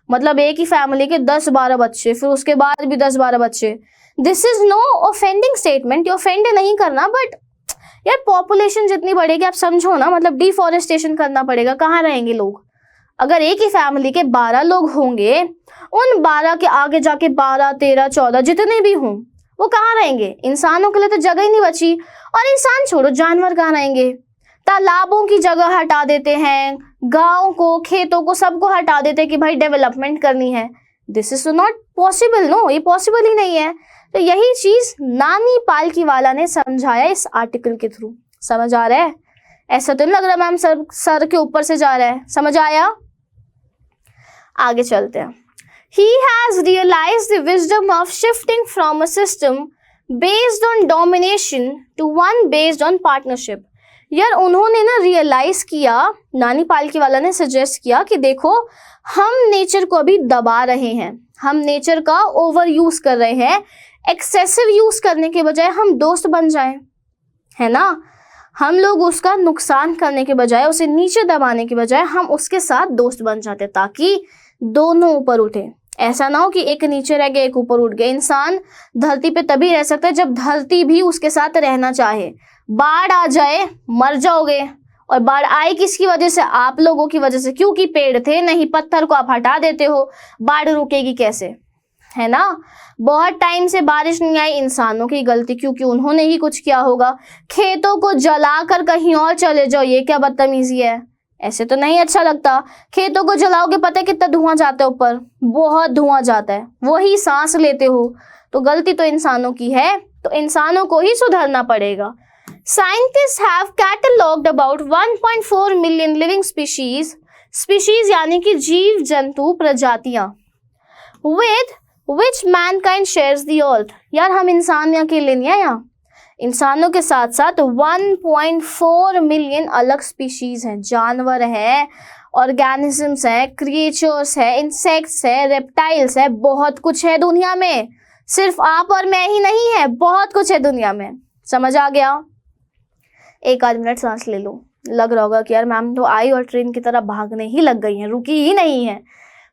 मतलब एक ही फैमिली के 10-12 बच्चे, फिर उसके बाद भी 10-12 बच्चे. This is no offending statement, ये ऑफेंड नहीं करना, बट यार पॉपुलेशन जितनी बढ़ेगी आप समझो ना, मतलब डिफॉरेस्टेशन करना पड़ेगा, कहाँ रहेंगे लोग. अगर एक ही फैमिली के 12 लोग होंगे, उन 12 के आगे जाके 12, 13, 14 जितने भी हों वो कहाँ रहेंगे. इंसानों के लिए तो जगह ही नहीं बची, और इंसान छोड़ो जानवर कहाँ रहेंगे. तालाबों की जगह हटा देते हैं, गाँव को, खेतों को, सबको हटा देते हैं कि भाई डेवलपमेंट करनी है. This is not possible. No, ये पॉसिबल ही नहीं है. तो यही चीज नानी पालकीवाला ने समझाया इस आर्टिकल के थ्रू. समझ आ रहा है? ऐसा तो नहीं लग रहा मैम सर के ऊपर से जा रहा है. समझ आया? आगे चलते हैं. He has realized the wisdom of shifting from a system based on domination to one based on partnership. यार उन्होंने ना रियलाइज किया, नानी पालकीवाला ने सजेस्ट किया कि देखो हम नेचर को अभी दबा रहे हैं, हम नेचर का ओवर यूज कर रहे हैं. एक्सेसिव यूज करने के बजाय हम दोस्त बन जाएं, है ना. हम लोग उसका नुकसान करने के बजाय, उसे नीचे दबाने के बजाय हम उसके साथ दोस्त बन जाते, ताकि दोनों ऊपर उठे. ऐसा ना हो कि एक नीचे रह गया एक ऊपर उठ गया. इंसान धरती पे तभी रह सकता है जब धरती भी उसके साथ रहना चाहे. बाढ़ आ जाए मर जाओगे, और बाढ़ आई किसकी वजह से? आप लोगों की वजह से, क्योंकि पेड़ थे नहीं. पत्थर को आप हटा देते हो, बाढ़ रुकेगी कैसे, है ना. बहुत टाइम से बारिश नहीं आई, इंसानों की गलती, क्योंकि उन्होंने ही कुछ किया होगा. खेतों को जलाकर कहीं और चले जाओ, ये क्या बदतमीजी है. ऐसे तो नहीं अच्छा लगता. खेतों को जलाओगे, पता है कितना धुआं जाता है ऊपर, बहुत धुआं जाता है, वही सांस लेते हो. तो गलती तो इंसानों की है, तो इंसानों को ही सुधरना पड़ेगा. Scientists have catalogued about 1.4 million living species यानी कि जीव जंतु प्रजातियां, with which mankind shares the earth. यार हम इंसान अकेले नहीं है यहाँ, इंसानों के साथ साथ 1.4 मिलियन अलग स्पीशीज हैं. जानवर हैं, ऑर्गेनिजम्स हैं, क्रिएचर्स हैं, इंसेक्ट्स हैं, रेप्टाइल्स हैं, बहुत कुछ है दुनिया में. सिर्फ आप और मैं ही नहीं है, बहुत कुछ है दुनिया में. समझ आ गया? एक आध मिनट सांस ले लो. लग रहा होगा कि यार मैम तो आई और ट्रेन की तरह भागने ही लग गई हैं, रुकी ही नहीं है.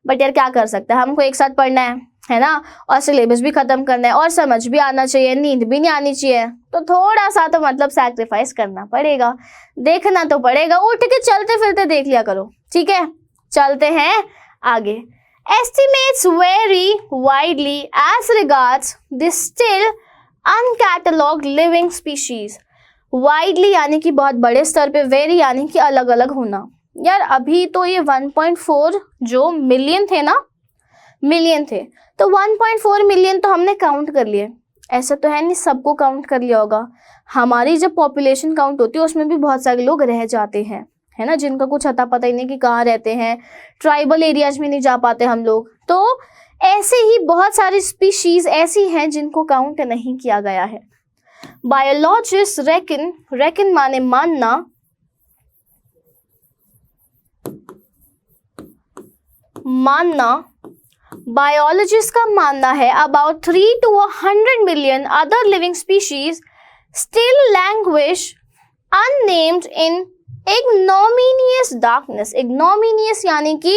बट यार क्या कर सकते हैं, हमको एक साथ पढ़ना है ना, और सिलेबस भी खत्म करना है, और समझ भी आना चाहिए, नींद भी नहीं आनी चाहिए. तो थोड़ा सा तो मतलब सैक्रिफाइस करना पड़ेगा, देखना तो पड़ेगा. उठ के चलते फिरते देख लिया करो, ठीक है. चलते हैं आगे. Estimates vary widely as regards the still uncatalogued living species. Widely यानी कि बहुत बड़े स्तर पे, वेरी यानी कि अलग अलग होना. यार अभी तो ये 1.4 जो मिलियन थे ना, मिलियन थे, तो 1.4 मिलियन तो हमने काउंट कर लिए. ऐसा तो है नहीं सबको काउंट कर लिया होगा. हमारी जब पॉपुलेशन काउंट होती है उसमें भी बहुत सारे लोग रह जाते हैं, है ना, जिनका कुछ अता पता ही नहीं कि कहाँ रहते हैं. ट्राइबल एरियाज में नहीं जा पाते हम लोग. तो ऐसे ही बहुत सारी स्पीशीज ऐसी हैं जिनको काउंट नहीं किया गया है. बायोलॉजिस्ट रेकन माने मानना, बायोलॉजिस्ट का मानना है about 3 to 100 million other living species still languish unnamed in ignominious darkness. Ignominious यानी कि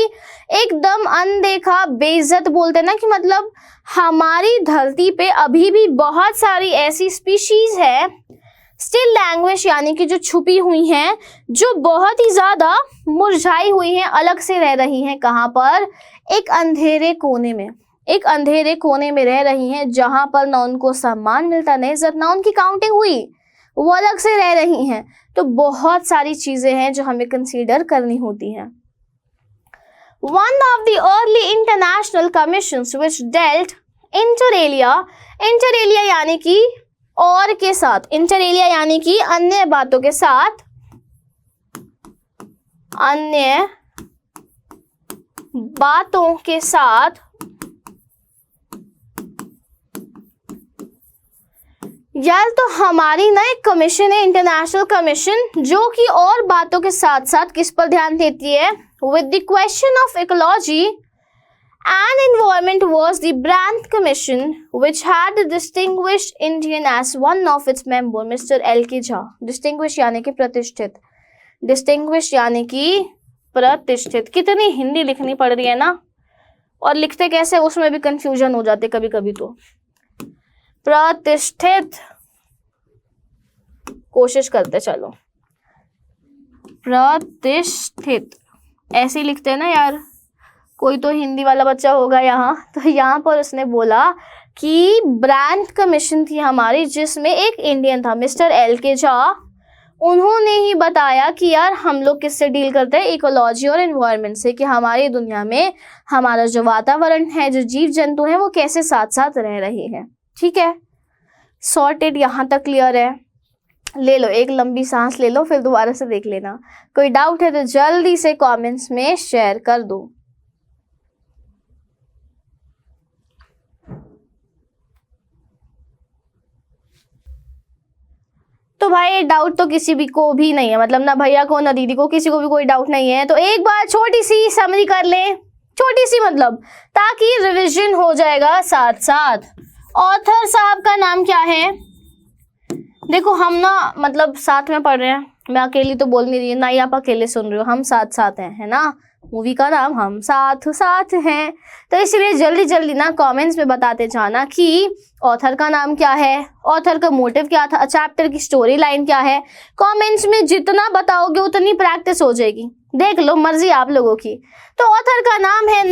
एकदम अनदेखा, बेइज्जत बोलते ना, कि मतलब हमारी धरती पे अभी भी बहुत सारी ऐसी स्पीशीज है स्टिल लैंग्वेज यानी कि जो छुपी हुई हैं, जो बहुत ही ज्यादा मुरझाई हुई हैं, अलग से रह रही हैं। कहाँ पर? एक अंधेरे कोने में, एक अंधेरे कोने में रह रही हैं, जहां पर ना उनको सम्मान मिलता, ना इज्जत, ना उनकी काउंटिंग हुई, वो अलग से रह रही हैं। तो बहुत सारी चीजें हैं जो हमें कंसीडर करनी होती हैं। One of the early international commissions which dealt inter alia, inter alia यानी कि और के साथ, inter alia यानी कि अन्य बातों के साथ, अन्य बातों के साथ, यार तो हमारी ना एक कमीशन है, इंटरनेशनल कमीशन, जो कि और बातों के साथ साथ किस पर ध्यान देती है? With the question of ecology and environment was the brand commission which had distinguished Indian as one of its member mister L K. Jha. Distinguish यानी कि प्रतिष्ठित, डिस्टिंग्विश यानी कि प्रतिष्ठित। कितनी हिंदी लिखनी पड़ रही है ना, और लिखते कैसे उसमें भी कंफ्यूजन हो जाते कभी कभी। तो प्रतिष्ठित, कोशिश करते चलो, प्रतिष्ठित ऐसे ही लिखते हैं ना यार, कोई तो हिंदी वाला बच्चा होगा यहाँ। तो यहाँ पर उसने बोला कि ब्रांड कमीशन थी हमारी, जिसमें एक इंडियन था मिस्टर एल.के. झा। उन्होंने ही बताया कि यार हम लोग किससे डील करते हैं? इकोलॉजी और एनवायरनमेंट से, कि हमारी दुनिया में हमारा जो वातावरण है, जो जीव जंतु हैं, वो कैसे साथ साथ रह रहे हैं। ठीक है, सॉर्टेड, यहाँ तक क्लियर है। ले लो एक लंबी सांस ले लो, फिर दोबारा से देख लेना। कोई डाउट है तो जल्दी से कमेंट्स में शेयर कर दो। तो भाई डाउट तो किसी भी को भी नहीं है, मतलब ना भैया को ना दीदी को, किसी को भी कोई डाउट नहीं है। तो एक बार छोटी सी समरी कर ले, छोटी सी मतलब, ताकि रिवीजन हो जाएगा साथ साथ। ऑथर साहब का नाम क्या है? देखो हम ना मतलब साथ में पढ़ रहे हैं, मैं अकेली तो बोल नहीं रही, ना ही आप अकेले सुन रहे हो, हम साथ साथ हैं, है ना। मूवी का नाम हम साथ साथ हैं। तो इसलिए जल्दी जल्दी ना कमेंट्स में बताते जाना कि ऑथर का नाम क्या है, ऑथर का मोटिव क्या था, चैप्टर की स्टोरी लाइन क्या है। कमेंट्स में जितना बताओगे उतनी प्रैक्टिस हो जाएगी। देख लो, मर्जी आप लोगों की। तो ऑथर का नाम है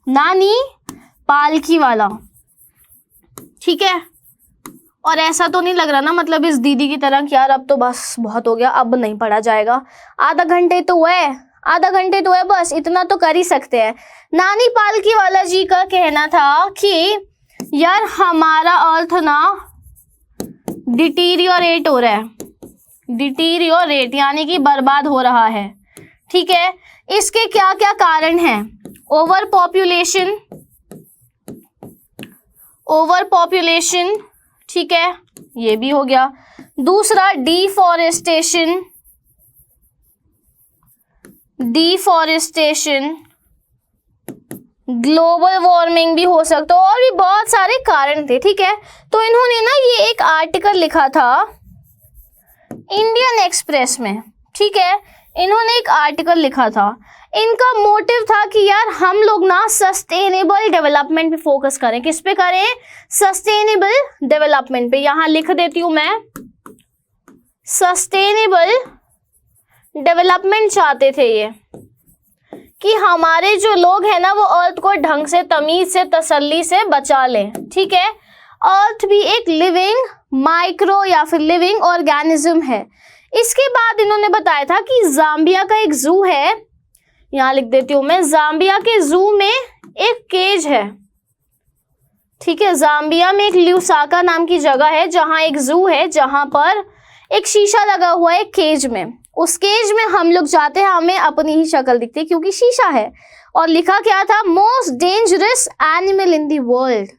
नानी पालकीवाला। ठीक है, और ऐसा तो नहीं लग रहा ना मतलब इस दीदी की तरह कि यार अब तो बस बहुत हो गया, अब नहीं पढ़ा जाएगा। आधा घंटे तो है बस, इतना तो कर ही सकते हैं। नानी पालकीवाला जी का कहना था कि यार हमारा अर्थ ना डिटीरियोरेट हो रहा है, डिटीरियोरेट यानी कि बर्बाद हो रहा है। ठीक है, इसके क्या क्या कारण हैं? ओवर पॉपुलेशन, ठीक है, ये भी हो गया। दूसरा डिफॉरेस्टेशन, ग्लोबल वार्मिंग भी हो सकता है, और भी बहुत सारे कारण थे। ठीक है, तो इन्होंने ना ये एक आर्टिकल लिखा था इंडियन एक्सप्रेस में। ठीक है, इन्होंने एक आर्टिकल लिखा था। इनका मोटिव था कि यार हम लोग ना सस्टेनेबल डेवलपमेंट पे फोकस करें। किस पे करें? सस्टेनेबल डेवलपमेंट पे। यहां लिख देती हूं मैं, सस्टेनेबल डेवलपमेंट चाहते थे ये, कि हमारे जो लोग हैं ना वो अर्थ को ढंग से, तमीज से, तसल्ली से बचा लें। ठीक है, अर्थ भी एक लिविंग माइक्रो या फिर लिविंग ऑर्गेनिज्म है। इसके बाद इन्होंने बताया था कि जाम्बिया का एक जू है, यहां लिख देती हूं मैं, जाम्बिया के जू में एक केज है। ठीक है, जाम्बिया में एक ल्यूसाका नाम की जगह है जहां एक जू है, जहां पर एक शीशा लगा हुआ है केज में। उस केज में हम लोग जाते हैं, हमें अपनी ही शक्ल दिखती है क्योंकि शीशा है। और लिखा क्या था? Most dangerous animal in the world.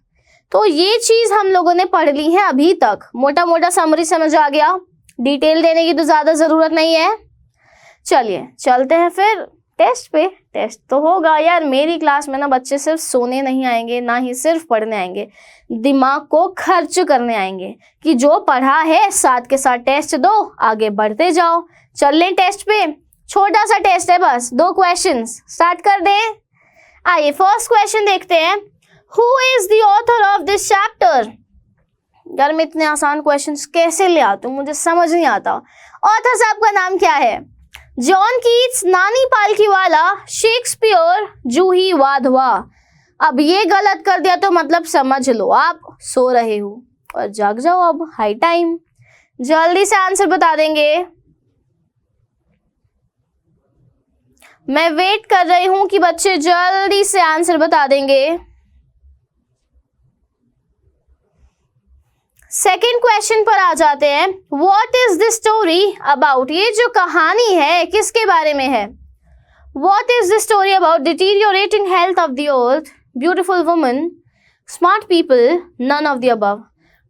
तो ये चीज हम लोगों ने पढ़ ली है अभी तक। मोटा मोटा समरी समझ आ गया, डिटेल देने की तो ज्यादा जरूरत नहीं है। चलिए चलते हैं फिर टेस्ट पे। टेस्ट तो होगा यार, मेरी क्लास में ना बच्चे सिर्फ सोने नहीं आएंगे, ना ही सिर्फ पढ़ने आएंगे, दिमाग को खर्च करने आएंगे कि जो पढ़ा है साथ के साथ टेस्ट दो, आगे बढ़ते जाओ। चल लें टेस्ट पे, छोटा सा टेस्ट है बस, 2 क्वेश्चंस। स्टार्ट कर दें। आइए फर्स्ट क्वेश्चन देखते हैं। Who is the author of this chapter? यार मैं इतने आसान क्वेश्चंस कैसे ले आती हूँ, मुझे समझ नहीं आता। ऑथर साहब का नाम क्या है? जॉन कीट्स, नानी पालकीवाला, शेक्सपियर, जूही वाधवा। अब ये गलत कर दिया तो मतलब समझ लो आप सो रहे हो और जाग जाओ, अब हाई टाइम। जल्दी से आंसर बता देंगे। मैं वेट कर रही हूं कि बच्चे जल्दी से आंसर बता देंगे। सेकेंड क्वेश्चन पर आ जाते हैं। What is this story about? ये जो कहानी है किसके बारे में है? What is this story about? Deteriorating health of the earth, beautiful woman, smart people, none of the above.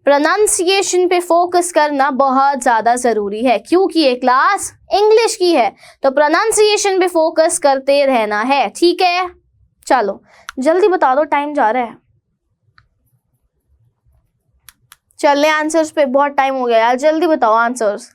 Pronunciation पे फोकस करना बहुत ज़्यादा ज़रूरी है क्योंकि ये क्लास इंग्लिश की है, तो प्रोनाउंसिएशन पे फोकस करते रहना है, ठीक है? चलो जल्दी बता दो, टाइम जा रहा है। चलने आंसर्स पे, बहुत टाइम हो गया यार, जल्दी बताओ आंसर्स।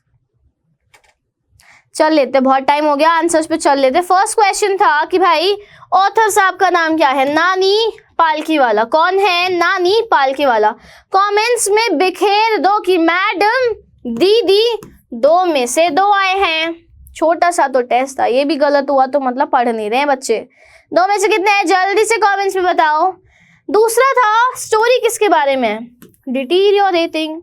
चल लेते, बहुत टाइम हो गया, आंसर्स पे चल लेते। फर्स्ट क्वेश्चन था कि भाई ऑथर साहब का नाम क्या है? नानी पालकीवाला। कौन है? नानी पालकीवाला। कमेंट्स में बिखेर दो कि मैडम, दीदी, 2 में से 2 आए हैं। छोटा सा तो टेस्ट था, ये भी गलत हुआ तो मतलब पढ़ नहीं रहे हैं बच्चे। 2 में से कितने हैं? जल्दी से कमेंट्स में बताओ। दूसरा था स्टोरी किसके बारे में? Deteriorating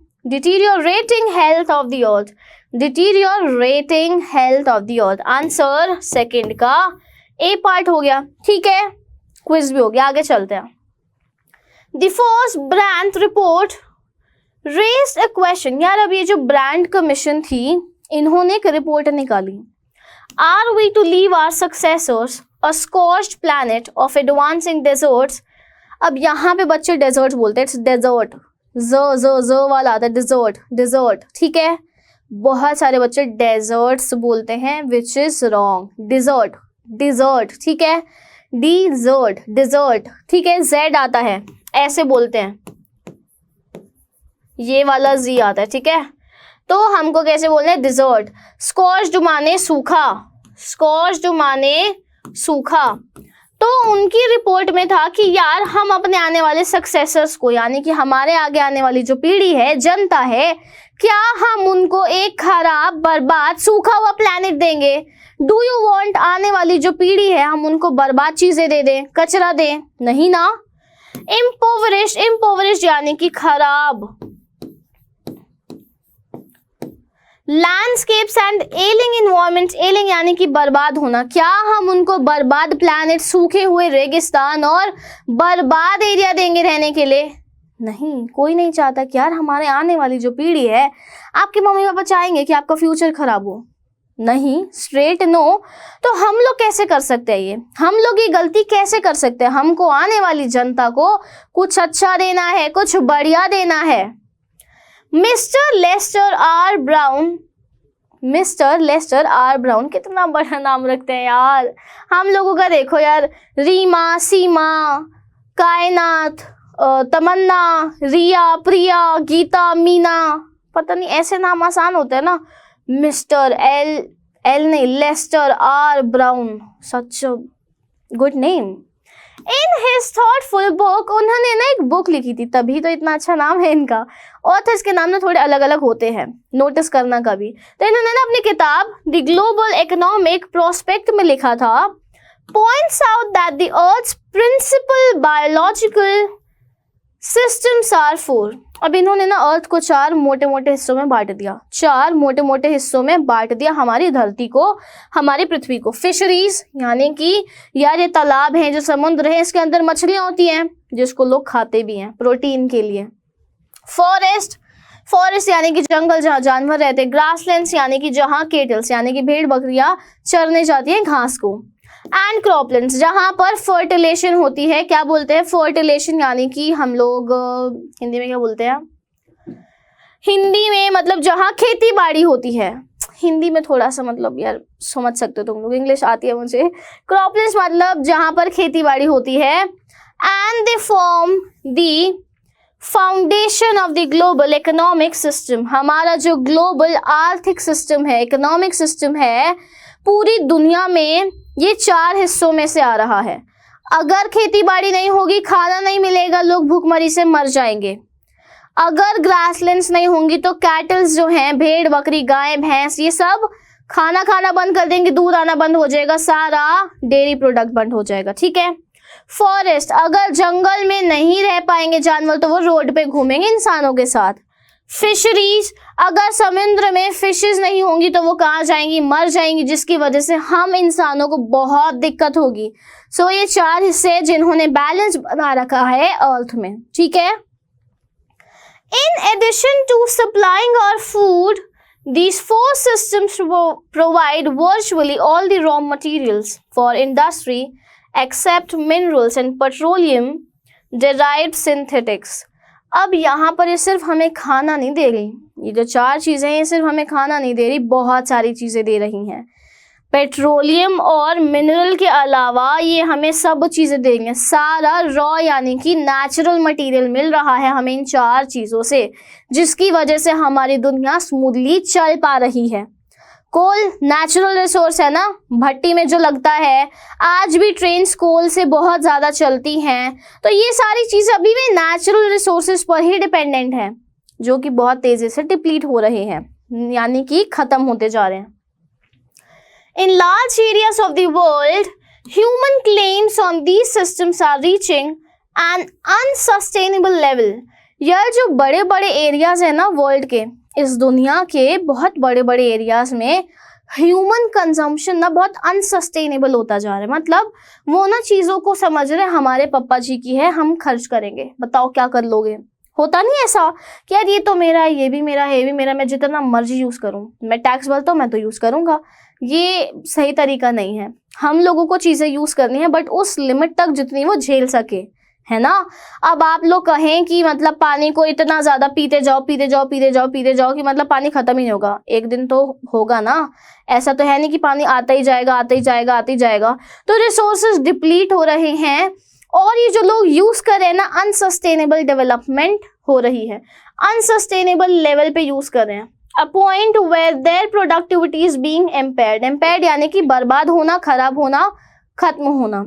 health of the earth, deteriorating health of the earth. Answer second का ए पार्ट हो गया, ठीक है? क्विज भी हो गया, आगे चलते हैं। The first brand report raised a question. यार अब ये जो ब्रांड कमीशन थी, इन्होंने एक रिपोर्ट निकाली। Are we to leave our successors a scorched planet of advancing deserts. अब यहाँ पे बच्चे डेजर्ट बोलते हैं, इट्स डेजर्ट, ज वाला आता है, डिजर्ट, ठीक है? बहुत सारे बच्चे डेजर्ट्स बोलते हैं, विच इज रॉन्ग। डिजर्ट, ठीक है? डिजर्ट, ठीक है? जेड आता है, ऐसे बोलते हैं, ये वाला जी आता है, ठीक है? तो हमको कैसे बोलना है? डिजर्ट। स्कॉच्ड माने सूखा। तो उनकी रिपोर्ट में था कि यार हम अपने आने वाले सक्सेसर्स को, यानी कि हमारे आगे आने वाली जो पीढ़ी है, जनता है, क्या हम उनको एक खराब, बर्बाद, सूखा हुआ प्लेनेट देंगे? डू यू वांट आने वाली जो पीढ़ी है हम उनको बर्बाद चीजें दे दें, कचरा दें? नहीं ना। इम्पोवरिश यानी कि खराब। लैंडस्केप्स एंड एलिंग इन्वायरमेंट, एलिंग यानी कि बर्बाद होना। क्या हम उनको बर्बाद प्लैनेट, सूखे हुए रेगिस्तान और बर्बाद एरिया देंगे रहने के लिए? नहीं, कोई नहीं चाहता कि यार हमारे आने वाली जो पीढ़ी है, आपके मम्मी पापा चाहेंगे कि आपका फ्यूचर खराब हो? नहीं, स्ट्रेट नो। तो हम लोग कैसे कर सकते हैं ये? हम लोग ये गलती कैसे कर सकते हैं? हमको आने वाली जनता को कुछ अच्छा देना है, कुछ बढ़िया देना है। मिस्टर लेस्टर आर ब्राउन, कितना बड़ा नाम रखते हैं यार। हम लोगों का देखो यार, रीमा, सीमा, कायनात, तमन्ना, रिया, प्रिया, गीता, मीना, पता नहीं ऐसे नाम आसान होते हैं ना। मिस्टर एल नहीं, Lester R Brown, such good name. In his thoughtful book, उन्होंने ना एक बुक लिखी थी, तभी तो इतना अच्छा नाम है इनका। ऑथर्स के नाम ना थोड़े अलग अलग होते हैं, नोटिस करना कभी। तो इन्होंने ना अपनी किताब द ग्लोबल इकोनॉमिक प्रोस्पेक्ट में लिखा था, points out that the earth's principal biological systems are 4। अब इन्होंने ना अर्थ को 4 मोटे मोटे हिस्सों में बांट दिया, 4 मोटे मोटे हिस्सों में बांट दिया हमारी धरती को, हमारी पृथ्वी को। फिशरीज यानी कि यार ये तालाब हैं, जो समुद्र है, इसके अंदर मछलियां होती हैं जिसको लोग खाते भी हैं प्रोटीन के लिए। फॉरेस्ट यानी कि जंगल जहाँ जानवर रहते हैं। ग्रासलैंड्स यानी कि जहाँ केटल्स यानी कि भेड़ बकरियां चरने जाती हैं घास को। एंड क्रॉपलैंड्स जहाँ पर फर्टिलेशन होती है। क्या बोलते हैं? फर्टिलेशन यानी कि हम लोग हिंदी में क्या बोलते हैं? हिंदी में मतलब जहाँ खेती बाड़ी होती है। हिंदी में थोड़ा सा मतलब यार समझ सकते हो तुम लोग, इंग्लिश आती है मुझे। क्रॉपलैंड्स मतलब जहाँ पर खेती बाड़ी होती है। And they form the foundation of the global economic system. हमारा जो ग्लोबल आर्थिक सिस्टम है, इकोनॉमिक सिस्टम है, पूरी दुनिया में ये 4 हिस्सों में से आ रहा है। अगर खेती बाड़ी नहीं होगी, खाना नहीं मिलेगा, लोग भूखमरी से मर जाएंगे। अगर ग्रासलैंड्स नहीं होंगी तो कैटल्स जो हैं, भेड़ बकरी गाय भैंस, ये सब खाना बंद कर देंगे, दूध आना बंद हो जाएगा, सारा डेयरी प्रोडक्ट बंद हो जाएगा, ठीक है। फॉरेस्ट, अगर जंगल में नहीं रह पाएंगे जानवर तो वो रोड पे घूमेंगे इंसानों के साथ। फिशरीज, अगर समुद्र में फिशेस नहीं होंगी तो वो कहाँ जाएंगी, मर जाएंगी, जिसकी वजह से हम इंसानों को बहुत दिक्कत होगी। सो ये 4 हिस्से जिन्होंने बैलेंस बना रखा है अर्थ में, ठीक है। In addition to supplying our food, these 4 systems provide virtually all the raw materials for industry except minerals and petroleum derived synthetics. अब यहाँ पर ये सिर्फ हमें खाना नहीं दे रही, ये जो 4 चीज़ें हैं ये सिर्फ हमें खाना नहीं दे रही, बहुत सारी चीज़ें दे रही हैं। पेट्रोलियम और मिनरल के अलावा ये हमें सब चीज़ें देंगे, सारा रॉ यानी कि नेचुरल मटेरियल मिल रहा है हमें इन 4 चीज़ों से, जिसकी वजह से हमारी दुनिया स्मूथली चल पा रही है। कोल नेचुरल रिसोर्स है ना, भट्टी में जो लगता है, आज भी ट्रेन्स कोल से बहुत ज़्यादा चलती हैं, तो ये सारी चीज़ें अभी भी नेचुरल रिसोर्सेज पर ही डिपेंडेंट हैं, जो कि बहुत तेज़ी से डिप्लीट हो रहे हैं, यानी कि ख़त्म होते जा रहे हैं। In large areas of the world, human claims on these systems are reaching an unsustainable level. यह जो बड़े बड़े एरियाज है ना वर्ल्ड के, इस दुनिया के बहुत बड़े बड़े एरियाज में ह्यूमन कंजम्पशन ना बहुत अनसस्टेनेबल होता जा रहा है। मतलब वो ना चीज़ों को समझ रहे हैं हमारे पापा जी की है, हम खर्च करेंगे, बताओ क्या कर लोगे। होता नहीं ऐसा कि यार ये तो मेरा है, ये भी मेरा है, ये भी मेरा, मैं जितना मर्जी यूज़ करूँ, मैं टैक्स भरता हूँ, मैं तो यूज़ करूँगा। ये सही तरीका नहीं है। हम लोगों को चीज़ें यूज़ करनी है बट उस लिमिट तक जितनी वो झेल सके, है ना। अब आप लोग कहें कि मतलब पानी को इतना ज़्यादा पीते जाओ कि मतलब पानी ख़त्म ही नहीं होगा, एक दिन तो होगा ना। ऐसा तो है नहीं कि पानी आता ही जाएगा। तो रिसोर्सेज डिप्लीट हो रहे हैं और ये जो लोग यूज़ कर रहे हैं ना, अनसस्टेनेबल डेवलपमेंट हो रही है, अनसस्टेनेबल लेवल पे यूज़ कर रहे हैं। A point where their productivity is being impaired यानी कि बर्बाद होना, खराब होना, खत्म होना।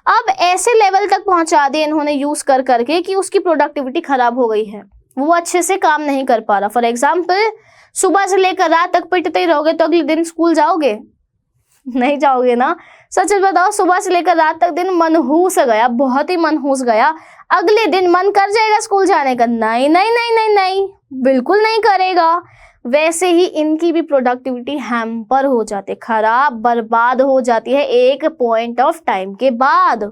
अब ऐसे लेवल तक पहुंचा दिए इन्होंने यूज़ कर करके कि उसकी प्रोडक्टिविटी खराब हो गई है, वो अच्छे से काम नहीं कर पा रहा। फॉर एग्जाम्पल, सुबह से लेकर रात तक पिटते ही रहोगे तो अगले दिन स्कूल जाओगे? नहीं जाओगे ना। सच बताओ, सुबह से लेकर रात तक दिन मनहूस गया, बहुत ही मनहूस गया, अगले दिन मन कर जाएगा स्कूल जाने का? नहीं, बिल्कुल नहीं करेगा। वैसे ही इनकी भी प्रोडक्टिविटी हैम्पर हो जाती है, खराब, बर्बाद हो जाती है एक पॉइंट ऑफ टाइम के बाद।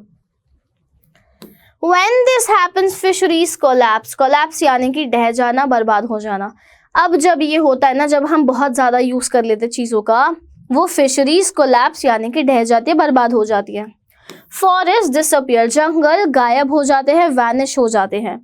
When this happens, fisheries collapse यानी कि ढह जाना, बर्बाद हो जाना। अब जब ये होता है ना, जब हम बहुत ज़्यादा यूज़ कर लेते चीज़ों का, वो फिशरीज कोलैप्स यानी कि ढह जाती है, बर्बाद हो जाती है। फॉरेस्ट डिसअपियर, जंगल गायब हो जाते हैं, वैनिश हो जाते हैं।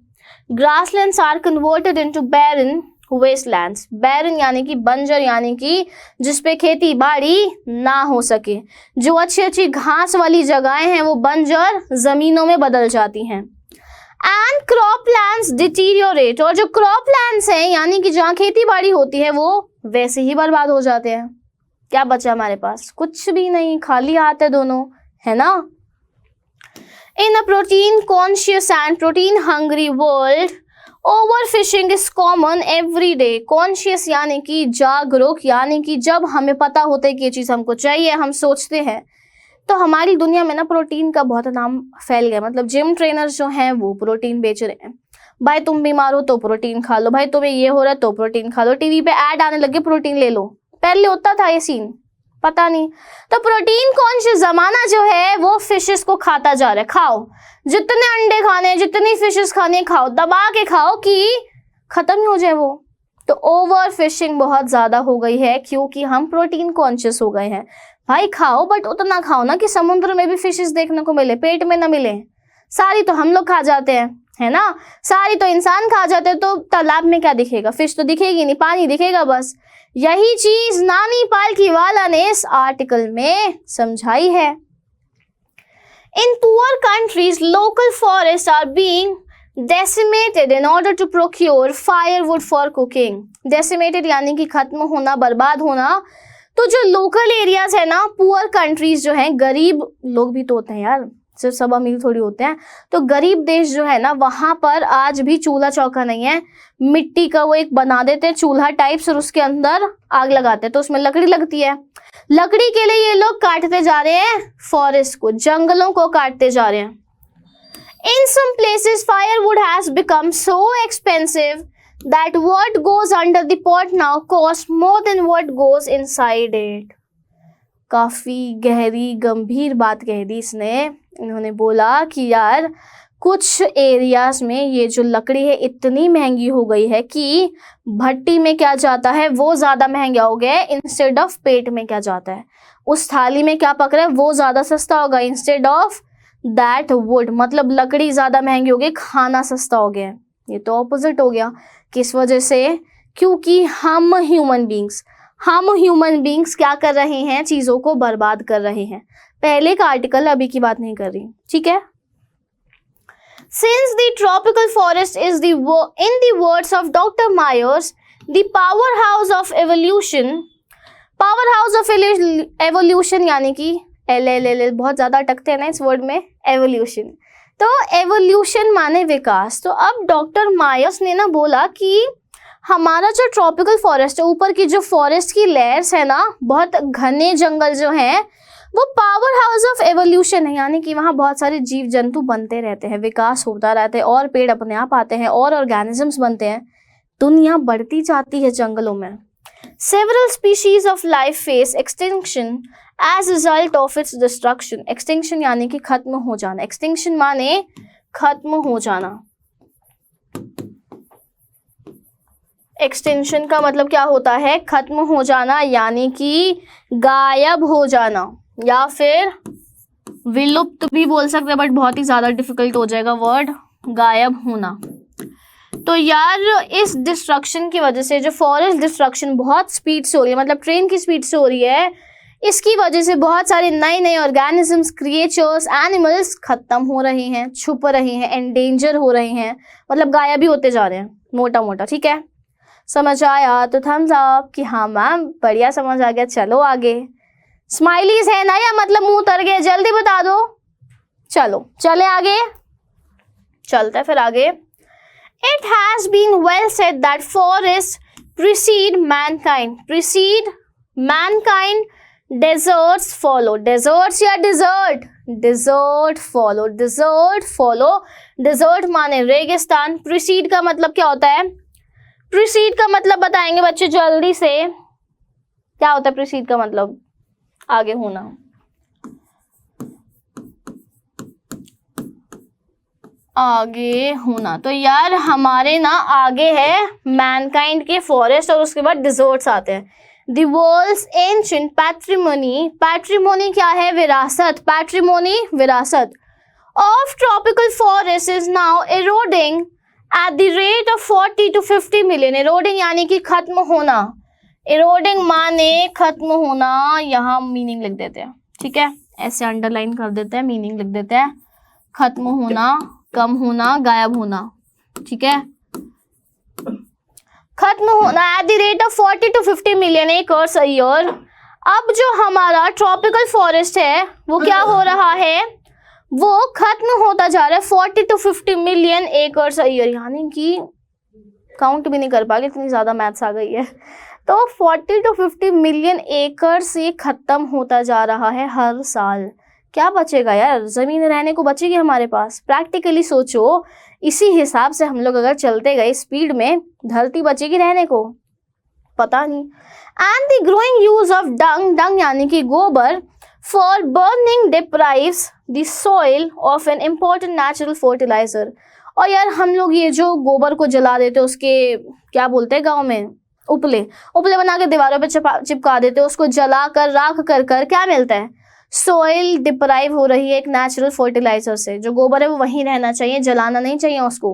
Grasslands are converted into baron wastelands, बैरन यानी कि बंजर, यानी कि जिसपे खेती बाड़ी ना हो सके, जो अच्छी घास वाली जगहें हैं वो बंजर जमीनों में बदल जाती हैं। एंड क्रॉप लैंड्स डिटीरियोरेट, और जो क्रॉप लैंड्स हैं यानी कि जहाँ खेती बाड़ी होती है वो वैसे ही बर्बाद हो जाते हैं। क्या बचा हमारे पास? कुछ भी नहीं, खाली हाथ है दोनों, है ना। In a protein conscious and protein hungry world, overfishing is common every day. Conscious यानी कि जागरूक, यानी कि जब हमें पता होता है कि ये चीज़ हमको चाहिए, हम सोचते हैं, तो हमारी दुनिया में ना प्रोटीन का बहुत नाम फैल गया। मतलब जिम ट्रेनर्स जो हैं वो प्रोटीन बेच रहे हैं, भाई तुम बीमार हो तो प्रोटीन खा लो, भाई तुम्हें ये हो रहा है तो प्रोटीन खा लो, टीवी पे ऐड आने लगे प्रोटीन ले लो। पहले होता था ये सीन? पता नहीं। तो प्रोटीन कॉन्शियस जमाना जो है वो फिशेस को खाता जा रहा है। खाओ, जितने अंडे खाने, जितनी फिशेस खाने, खाओ, दबा के खाओ कि खत्म ही हो जाए वो। तो ओवर फिशिंग बहुत ज़्यादा हो गई है क्योंकि हम प्रोटीन कॉन्शियस हो गए हैं। भाई खाओ बट उतना खाओ ना कि समुद्र में भी फिशेस देखने को मिले, पेट में ना मिले। सारी तो हम लोग खा जाते हैं, है ना, सारी तो इंसान खा जाते हैं, तो तालाब में क्या दिखेगा? फिश तो दिखेगी नहीं, पानी दिखेगा बस। यही चीज नानी पालकीवाला ने इस आर्टिकल में समझाई है। In poor countries local forest are being decimated in order to procure firewood for cooking। decimated यानी कि खत्म होना, बर्बाद होना। तो जो लोकल एरियाज है ना, पुअर कंट्रीज जो हैं, गरीब लोग भी तो होते हैं यार, सिर्फ सब अमीर थोड़ी होते हैं। तो गरीब देश जो है ना, वहां पर आज भी चूल्हा चौका नहीं है। मिट्टी का वो एक बना देते हैं चूल्हा टाइप्स, और उसके अंदर आग लगाते हैं, तो उसमें लकड़ी लगती है। लकड़ी के लिए ये लोग काटते जा रहे हैं फॉरेस्ट को, जंगलों को काटते जा रहे हैं। In some places, firewood has become so expensive that what goes under the pot now costs more than what goes inside it. काफी गहरी गंभीर बात कह दी इसने। इन्होंने बोला कि यार कुछ एरियाज में ये जो लकड़ी है इतनी महंगी हो गई है कि भट्टी में क्या जाता है वो ज्यादा महंगा हो गया है इंस्टेड ऑफ पेट में क्या जाता है। उस थाली में क्या पक रहा है वो ज्यादा सस्ता होगा इंस्टेड ऑफ दैट वुड। मतलब लकड़ी ज्यादा महंगी हो गई, खाना सस्ता हो गया। ये तो ऑपोजिट हो गया। किस वजह से? क्योंकि हम ह्यूमन बींग्स क्या कर रहे हैं? चीजों को बर्बाद कर रहे हैं। पहले का आर्टिकल, अभी की बात नहीं कर रही, ठीक है। Since the tropical forest is in the words of Dr. Myers, the powerhouse of evolution यानी कि LLL बहुत ज्यादा अटकते हैं ना इस वर्ड में, एवोल्यूशन। तो एवोल्यूशन माने विकास। तो अब डॉक्टर मायर्स ने ना बोला कि हमारा जो ट्रॉपिकल फॉरेस्ट है, ऊपर की जो फॉरेस्ट की लेयर्स है ना, बहुत घने जंगल जो हैं, वो पावर हाउस ऑफ एवोल्यूशन है। यानी कि वहाँ बहुत सारे जीव जंतु बनते रहते हैं, विकास होता रहता है, और पेड़ अपने आप आते हैं, और ऑर्गेनिजम्स बनते हैं। दुनिया बढ़ती जाती है जंगलों में। Several species of life face extinction as a result of its destruction. Extinction यानी कि खत्म हो जाना। Extinction माने खत्म हो जाना। Extinction का मतलब क्या होता है? खत्म हो जाना, यानी कि गायब हो जाना, या फिर विलुप्त भी बोल सकते हैं, बट बहुत ही ज्यादा डिफिकल्ट हो जाएगा वर्ड, गायब होना। तो यार इस डिस्ट्रक्शन की वजह से, जो फॉरेस्ट डिस्ट्रक्शन बहुत स्पीड से हो रही है, मतलब ट्रेन की स्पीड से हो रही है, इसकी वजह से बहुत सारे नए नए ऑर्गेनिजम्स, क्रिएचर्स, एनिमल्स खत्म हो रहे हैं, छुप रहे हैं, एंडेंजर हो रहे हैं, मतलब गायब भी होते जा रहे हैं, मोटा मोटा। ठीक है, समझ आया तो थम्स अप कि हाँ मैम बढ़िया समझ आ गया। चलो आगे, स्माइलीज है ना, या मतलब मुंह तर गए, जल्दी बता दो। चलो चले आगे, चलते फिर आगे। It has been well said that forests precede mankind. Precede mankind, deserts follow. Deserts या desert? Desert follow. Desert follow. Desert माने रेगिस्तान। Precede का मतलब क्या होता है? Precede का मतलब बताएंगे बच्चे जल्दी से। क्या होता है precede का मतलब? आगे होना। आगे होना। तो यार हमारे ना आगे है मैनकाइंड के फॉरेस्ट, और उसके बाद डिजर्ट्स आते हैं। The world's ancient patrimony. Patrimony क्या है? विरासत। पैट्रिमोनी विरासत of tropical forest is now eroding at the rate of 40 to 50 million. Eroding यानी कि खत्म होना। एरोडिंग माने खत्म होना। यहाँ मीनिंग लिख देते हैं, ठीक है, ऐसे अंडरलाइन कर देते हैं, मीनिंग लिख देते हैं। खत्म होना, कम होना, गायब होना, ठीक है। खत्म होना eight the rate of 40 to 50 million acres a year. अब जो हमारा ट्रॉपिकल फॉरेस्ट है वो क्या हो रहा है? वो खत्म होता जा रहा है 40 to 50 million acres a year. यानी कि काउंट भी नहीं कर पाएंगे, इतनी ज्यादा मैथ्स आ गई है। तो 40 to 50 मिलियन एकर्स ये खत्म होता जा रहा है हर साल। क्या बचेगा यार? जमीन रहने को बचेगी हमारे पास? प्रैक्टिकली सोचो, इसी हिसाब से हम लोग अगर चलते गए स्पीड में, धरती बचेगी रहने को? पता नहीं। And the growing use of dung, dung यानी कि गोबर, for burning deprives the soil of an important natural fertiliser. और यार हम लोग ये जो गोबर को जला देते, उसके क्या बोलते हैं गाँव में, उपले, उपले बना के दीवारों पे चिपका देते, उसको जला कर राख कर क्या मिलता है? सोइल डिप्राइव हो रही है एक नेचुरल फर्टिलाइजर से। जो गोबर है वो वहीं रहना चाहिए, जलाना नहीं चाहिए उसको।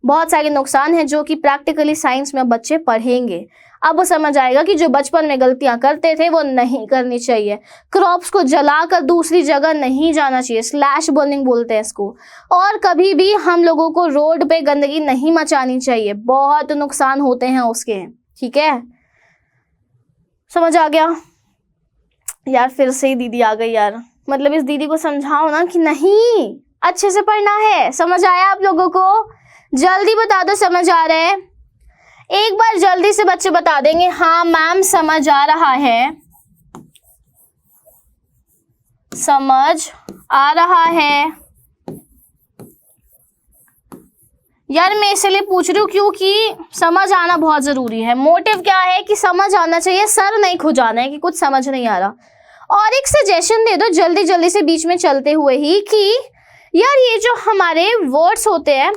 बहुत सारे नुकसान हैं जो कि प्रैक्टिकली साइंस में बच्चे पढ़ेंगे। अब वो समझ आएगा कि जो बचपन में गलतियां करते थे वो नहीं करनी चाहिए। क्रॉप्स को जलाकर दूसरी जगह नहीं जाना चाहिए, स्लैश बर्निंग बोलते हैं इसको। और कभी भी हम लोगों को रोड पे गंदगी नहीं मचानी चाहिए, बहुत नुकसान होते हैं उसके, ठीक है। समझ आ गया यार? फिर से ही दीदी आ गई यार, मतलब इस दीदी को समझाओ ना कि नहीं, अच्छे से पढ़ना है। समझ आया आप लोगों को? जल्दी बता दो समझ आ रहा है। एक बार जल्दी से बच्चे बता देंगे हाँ मैम समझ आ रहा है, समझ आ रहा है। यार मैं इसलिए पूछ रही हूँ क्योंकि समझ आना बहुत जरूरी है। मोटिव क्या है कि समझ आना चाहिए, सर नहीं खुजाना है कि कुछ समझ नहीं आ रहा। और एक सजेशन दे दो जल्दी जल्दी से बीच में चलते हुए ही कि यार ये जो हमारे वर्ड्स होते हैं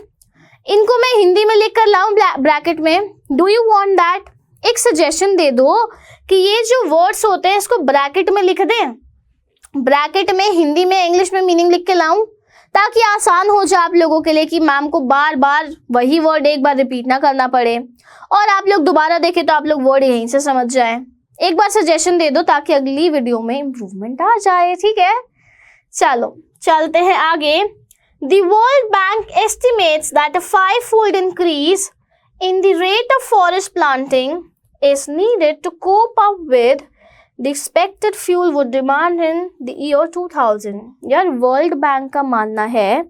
इनको मैं हिंदी में लिख कर लाऊं ब्रैकेट में, डू यू वांट दैट? एक सजेशन दे दो कि ये जो वर्ड्स होते हैं इसको ब्रैकेट में लिख दें, ब्रैकेट में हिंदी में इंग्लिश में मीनिंग लिख के लाऊं, ताकि आसान हो जाए आप लोगों के लिए कि मैम को बार बार वही वर्ड एक बार रिपीट ना करना पड़े और आप लोग दोबारा देखें तो आप लोग वर्ड यहीं से समझ जाएं। एक बार सजेशन दे दो ताकि अगली वीडियो में इम्प्रूवमेंट आ जाए, ठीक है? चलो चलते हैं आगे। The World Bank estimates that a 5-fold increase in the rate of forest planting is needed to cope up with the expected fuel wood demand in the year 2000। यार वर्ल्ड बैंक का मानना है,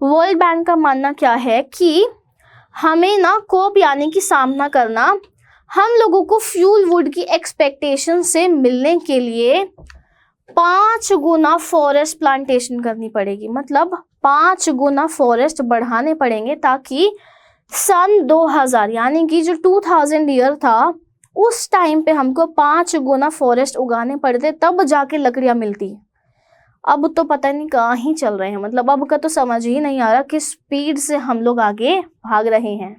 वर्ल्ड बैंक का मानना क्या है कि हमें ना कोप यानी कि सामना करना, हम लोगों को फ्यूल वुड की एक्सपेक्टेशन से मिलने के लिए 5 गुना फॉरेस्ट प्लांटेशन करनी पड़ेगी। मतलब 5 गुना फॉरेस्ट बढ़ाने पड़ेंगे ताकि सन 2000 यानी कि जो 2000 ईयर था उस टाइम पे हमको 5 गुना फॉरेस्ट उगाने पड़ते, तब जाके लकड़ियां मिलती। अब तो पता नहीं कहाँ ही चल रहे हैं, मतलब अब का तो समझ ही नहीं आ रहा किस स्पीड से हम लोग आगे भाग रहे हैं।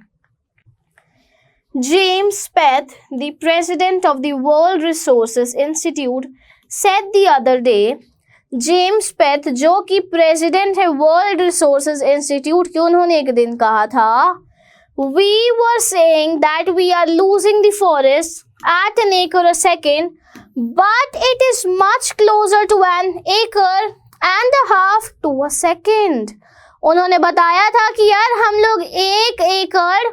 James faith, the president of the world resources institute, said the other day, James faith जो कि प्रेसिडेंट है वर्ल्ड रिसोर्सेज इंस्टीट्यूट के, उन्होंने एक दिन कहा था we were saying that we are losing the forest at an acre a second, but it is much closer to an acre and a half to a second। उन्होंने बताया था कि यार हम लोग 1 एकड़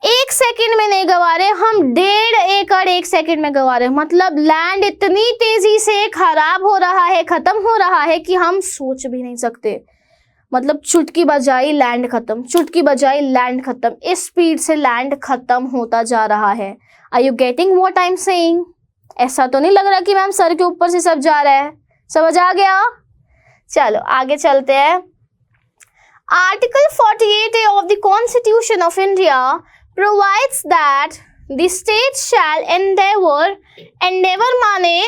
1 सेकंड में नहीं गवा रहे, हम 1.5 एकड़ 1 सेकंड में गवा रहे। मतलब लैंड इतनी तेजी से खराब हो रहा है, खत्म हो रहा है कि हम सोच भी नहीं सकते। मतलब चुटकी बजाई लैंड खत्म, चुटकी बजाई लैंड खत्म, इस स्पीड से लैंड खत्म होता जा रहा है। Are you getting what I am saying? ऐसा तो नहीं लग रहा कि मैम सर के ऊपर से सब जा रहा है। समझ आ गया? चलो आगे चलते हैं। Article 48A of the constitution of India provides that the state shall endeavor माने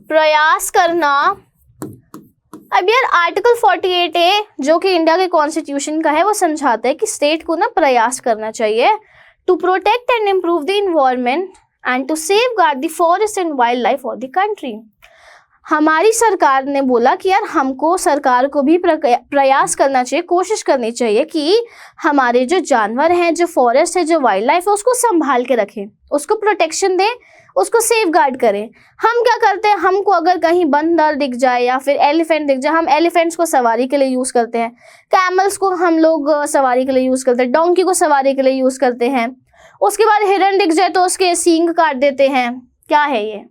प्रयास करना। अब यार आर्टिकल 48A जो कि इंडिया के कॉन्स्टिट्यूशन का है वो समझाता है कि स्टेट को ना प्रयास करना चाहिए to protect and improve the environment and to safeguard the forest and wildlife of the country. हमारी सरकार ने बोला कि यार हमको सरकार को भी प्रयास करना चाहिए, कोशिश करनी चाहिए कि हमारे जो जानवर हैं, जो फॉरेस्ट है, जो वाइल्ड लाइफ है, उसको संभाल के रखें, उसको प्रोटेक्शन दें, उसको सेफ गार्ड करें। हम क्या करते हैं, हमको अगर कहीं बंदर दिख जाए या फिर एलिफेंट दिख जाए, हम एलिफेंट्स को सवारी के लिए यूज़ करते हैं, कैमल्स को हम लोग सवारी के लिए यूज़ करते हैं, डोंकी को सवारी के लिए यूज़ करते हैं। उसके बाद हिरन दिख जाए तो उसके सींग काट देते हैं। क्या है ये?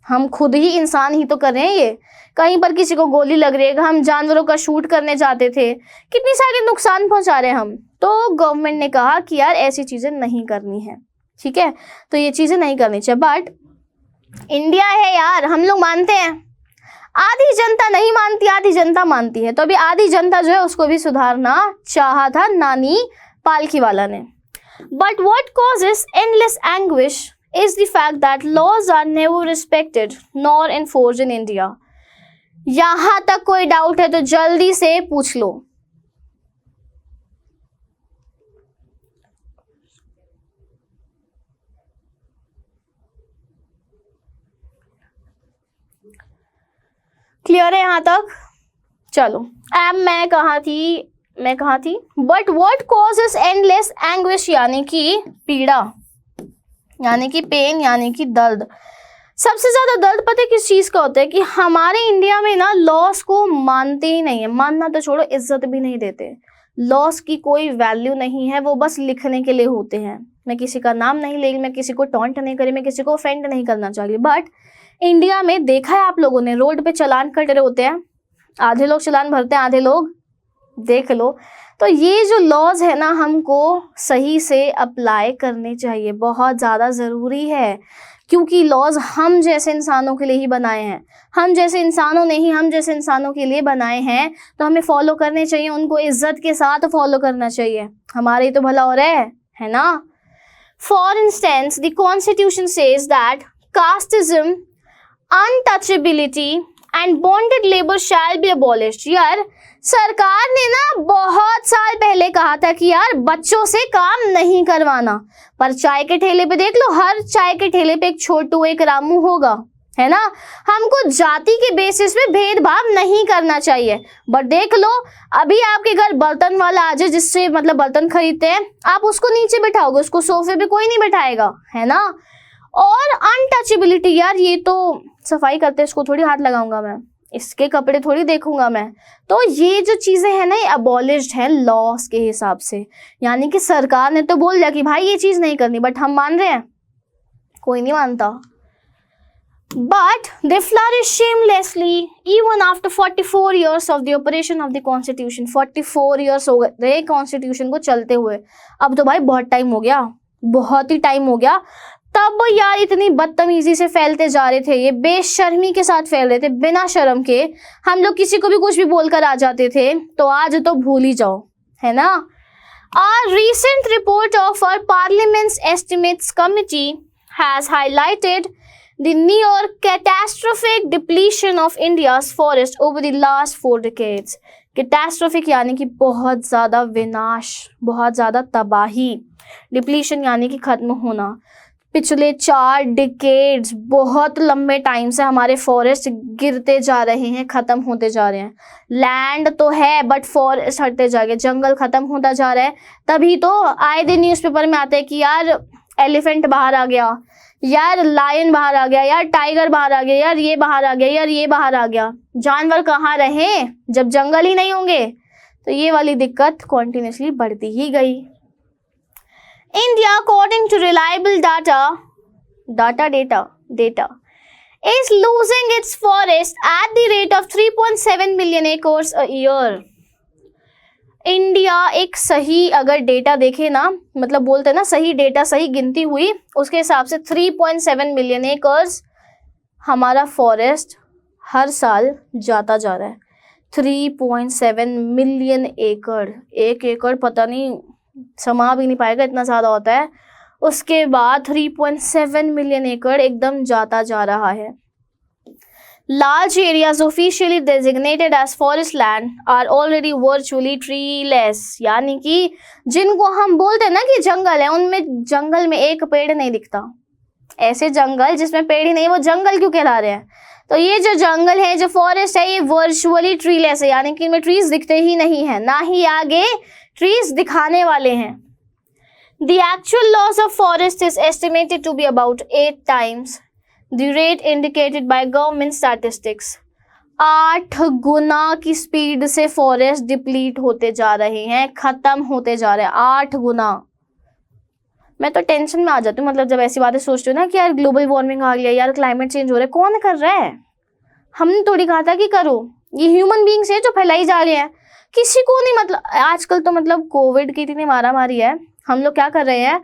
हम खुद ही इंसान ही तो कर रहे हैं ये। कहीं पर किसी को गोली लग रही है, हम जानवरों का शूट करने जाते थे, कितनी सारे नुकसान पहुंचा रहे हैं हम। तो गवर्नमेंट ने कहा कि यार ऐसी चीज़ें नहीं करनी है, ठीक है? तो ये चीज़ें नहीं करनी चाहिए। बट इंडिया है यार, हम लोग मानते हैं, आधी जनता नहीं मानती, आधी जनता मानती है। तो अभी आधी जनता जो है उसको भी सुधारना चाहा था नानी पालखीवाला ने। But what causes endless anguish is the fact that laws are never respected nor enforced in India। यहां तक कोई डाउट है तो जल्दी से पूछ लो। क्लियर है यहां तक? चलो अब मैं कहाँ थी? But what causes endless anguish यानी कि पीड़ा, यानी कि पेन, यानी कि दर्द। सबसे ज्यादा दर्द पता है किस चीज का होता है? कि हमारे इंडिया में ना लॉस को मानते ही नहीं है, मानना तो छोड़ो इज्जत भी नहीं देते। लॉस की कोई वैल्यू नहीं है, वो बस लिखने के लिए होते हैं। मैं किसी का नाम नहीं ले रही, मैं किसी को टॉन्ट नहीं करी, मैं किसी को ऑफेंड नहीं करना चाह रही, बट इंडिया में देखा है आप लोगों ने, रोड पे चालान कट रहे होते हैं, आधे लोग चालान भरते हैं, आधे लोग, देख लो। तो ये जो लॉज है ना, हमको सही से अप्लाई करने चाहिए, बहुत ज़्यादा ज़रूरी है, क्योंकि लॉज हम जैसे इंसानों के लिए ही बनाए हैं, हम जैसे इंसानों ने ही हम जैसे इंसानों के लिए बनाए हैं, तो हमें फॉलो करने चाहिए, उनको इज्जत के साथ फॉलो करना चाहिए, हमारे तो भला हो रहा है ना। For instance the constitution says that casteism, untouchability and bonded labour shall be abolished. यार सरकार ने ना बहुत साल पहले कहा था कि यार बच्चों से काम नहीं करवाना, पर चाय के ठेले पे देख लो, हर चाय के ठेले पे एक छोटू एक रामू होगा, है ना। हमको जाति के बेसिस पे भेदभाव नहीं करना चाहिए। बट देख लो, अभी आपके घर बर्तन वाला आ जाए, जिससे मतलब बर्तन खरीदते हैं, आप उसको नीचे बैठाओगे, उसको सोफे पे कोई नहीं बैठाएगा, है ना। और अनटचेबिलिटी, यार ये तो सफाई करते हैं, इसको थोड़ी हाथ लगाऊंगा मैं, इसके कपड़े थोड़ी देखूंगा मैं। तो ये जो चीजें हैं ना, ये अबॉलिश्ड है लॉस के हिसाब से, यानी कि सरकार ने तो बोल दिया कि भाई ये चीज नहीं करनी, बट हम मान रहे हैं, कोई नहीं मानता। But they flourish shamelessly even after 44 years of the operation of the constitution। 44 years हो गए कॉन्स्टिट्यूशन को चलते हुए, अब तो भाई बहुत टाइम हो गया, बहुत ही टाइम हो गया। तब यार इतनी बदतमीजी से फैलते जा रहे थे, ये बेशर्मी के साथ फैल रहे थे, बिना शर्म के हम लोग किसी को भी कुछ भी बोलकर आ जाते थे, तो आज तो भूल ही जाओ, है ना। A recent report of our Parliament's Estimates Committee has highlighted the near catastrophic depletion of India's forest over the last 4 decades। Catastrophic यानी कि बहुत ज़्यादा विनाश, बहुत ज़्यादा तबाही, डिप्लीशन यानी कि खत्म होना। पिछले 4 डिकेड्स, बहुत लंबे टाइम से हमारे फॉरेस्ट गिरते जा रहे हैं, ख़त्म होते जा रहे हैं। लैंड तो है बट फॉरेस्ट हटते जा रहे, जंगल ख़त्म होता जा रहा है। तभी तो आए दिन न्यूज़पेपर में आते हैं कि यार एलिफेंट बाहर आ गया, यार लायन बाहर आ गया, यार टाइगर बाहर आ गया, यार ये बाहर आ गया, यार ये बाहर आ गया। जानवर कहाँ रहे जब जंगल ही नहीं होंगे। तो ये वाली दिक्कत कॉन्टिन्यूसली बढ़ती ही गई। India according to reliable data is losing its forest at the rate of 3.7 million acres a year। India एक सही अगर डेटा देखे ना, मतलब बोलते हैं ना सही डेटा, सही गिनती हुई, उसके हिसाब से 3.7 मिलियन एकर्स हमारा फॉरेस्ट हर साल जाता जा रहा है। 3.7 मिलियन एकड़, एक एकड़ पता नहीं समा भी नहीं पाएगा, इतना ज़्यादा होता है। उसके बाद 3.7 मिलियन एकड़ एकदम जाता जा रहा है। Large areas officially designated as forest land are already virtually treeless। यानी कि जिनको हम बोलते हैं ना कि जंगल है, उनमें जंगल में एक पेड़ नहीं दिखता। ऐसे जंगल जिसमें पेड़ ही नहीं, वो जंगल क्यों कहला रहे हैं। तो ये जो जंगल है, जो फॉरेस्ट है, ये वर्चुअली ट्रीलेस है, यानी कि इनमें ट्रीज दिखते ही नहीं है, ना ही आगे ट्रीज दिखाने वाले हैं। The actual loss of forest is estimated to be about 8 times the rate indicated by government statistics। 8 गुना की स्पीड से फॉरेस्ट डिप्लीट होते जा रहे हैं, खत्म होते जा रहे हैं, 8 गुना। मैं तो टेंशन में आ जाती हूँ, मतलब जब ऐसी बातें सोचती हूँ ना कि यार ग्लोबल वार्मिंग आ गया, यार क्लाइमेट चेंज हो रहा है, कौन कर रहा है। हमने थोड़ी कहा था कि करो, ये ह्यूमन बींग्स है जो फैलाई जा रहे हैं, किसी को नहीं। मतलब आजकल तो मतलब कोविड की इतनी मारामारी है, हम लोग क्या कर रहे हैं,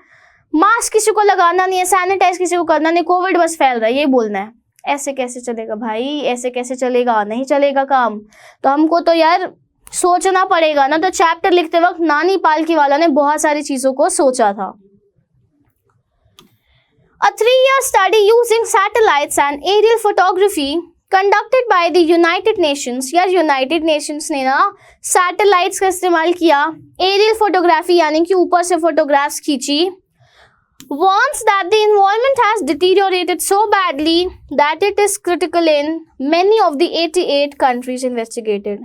मास्क किसी को लगाना नहीं है, सैनिटाइज किसी को करना नहीं, कोविड बस फैल रहा है, ये बोलना है। ऐसे कैसे चलेगा भाई, ऐसे कैसे चलेगा, नहीं चलेगा काम। तो हमको तो यार सोचना पड़ेगा ना। तो चैप्टर लिखते वक्त नानी पालकी वाला ने बहुत सारी चीजों को सोचा था। A 3-year study using satellites and aerial photography conducted by the United Nations। यार यूनाइटेड नेशंस ने ना सैटेलाइट्स का इस्तेमाल किया, एरियल फोटोग्राफी यानी कि ऊपर से फोटोग्राफ्स खींची। warns that the environment has deteriorated so badly that it is critical in many of the 88 countries investigated।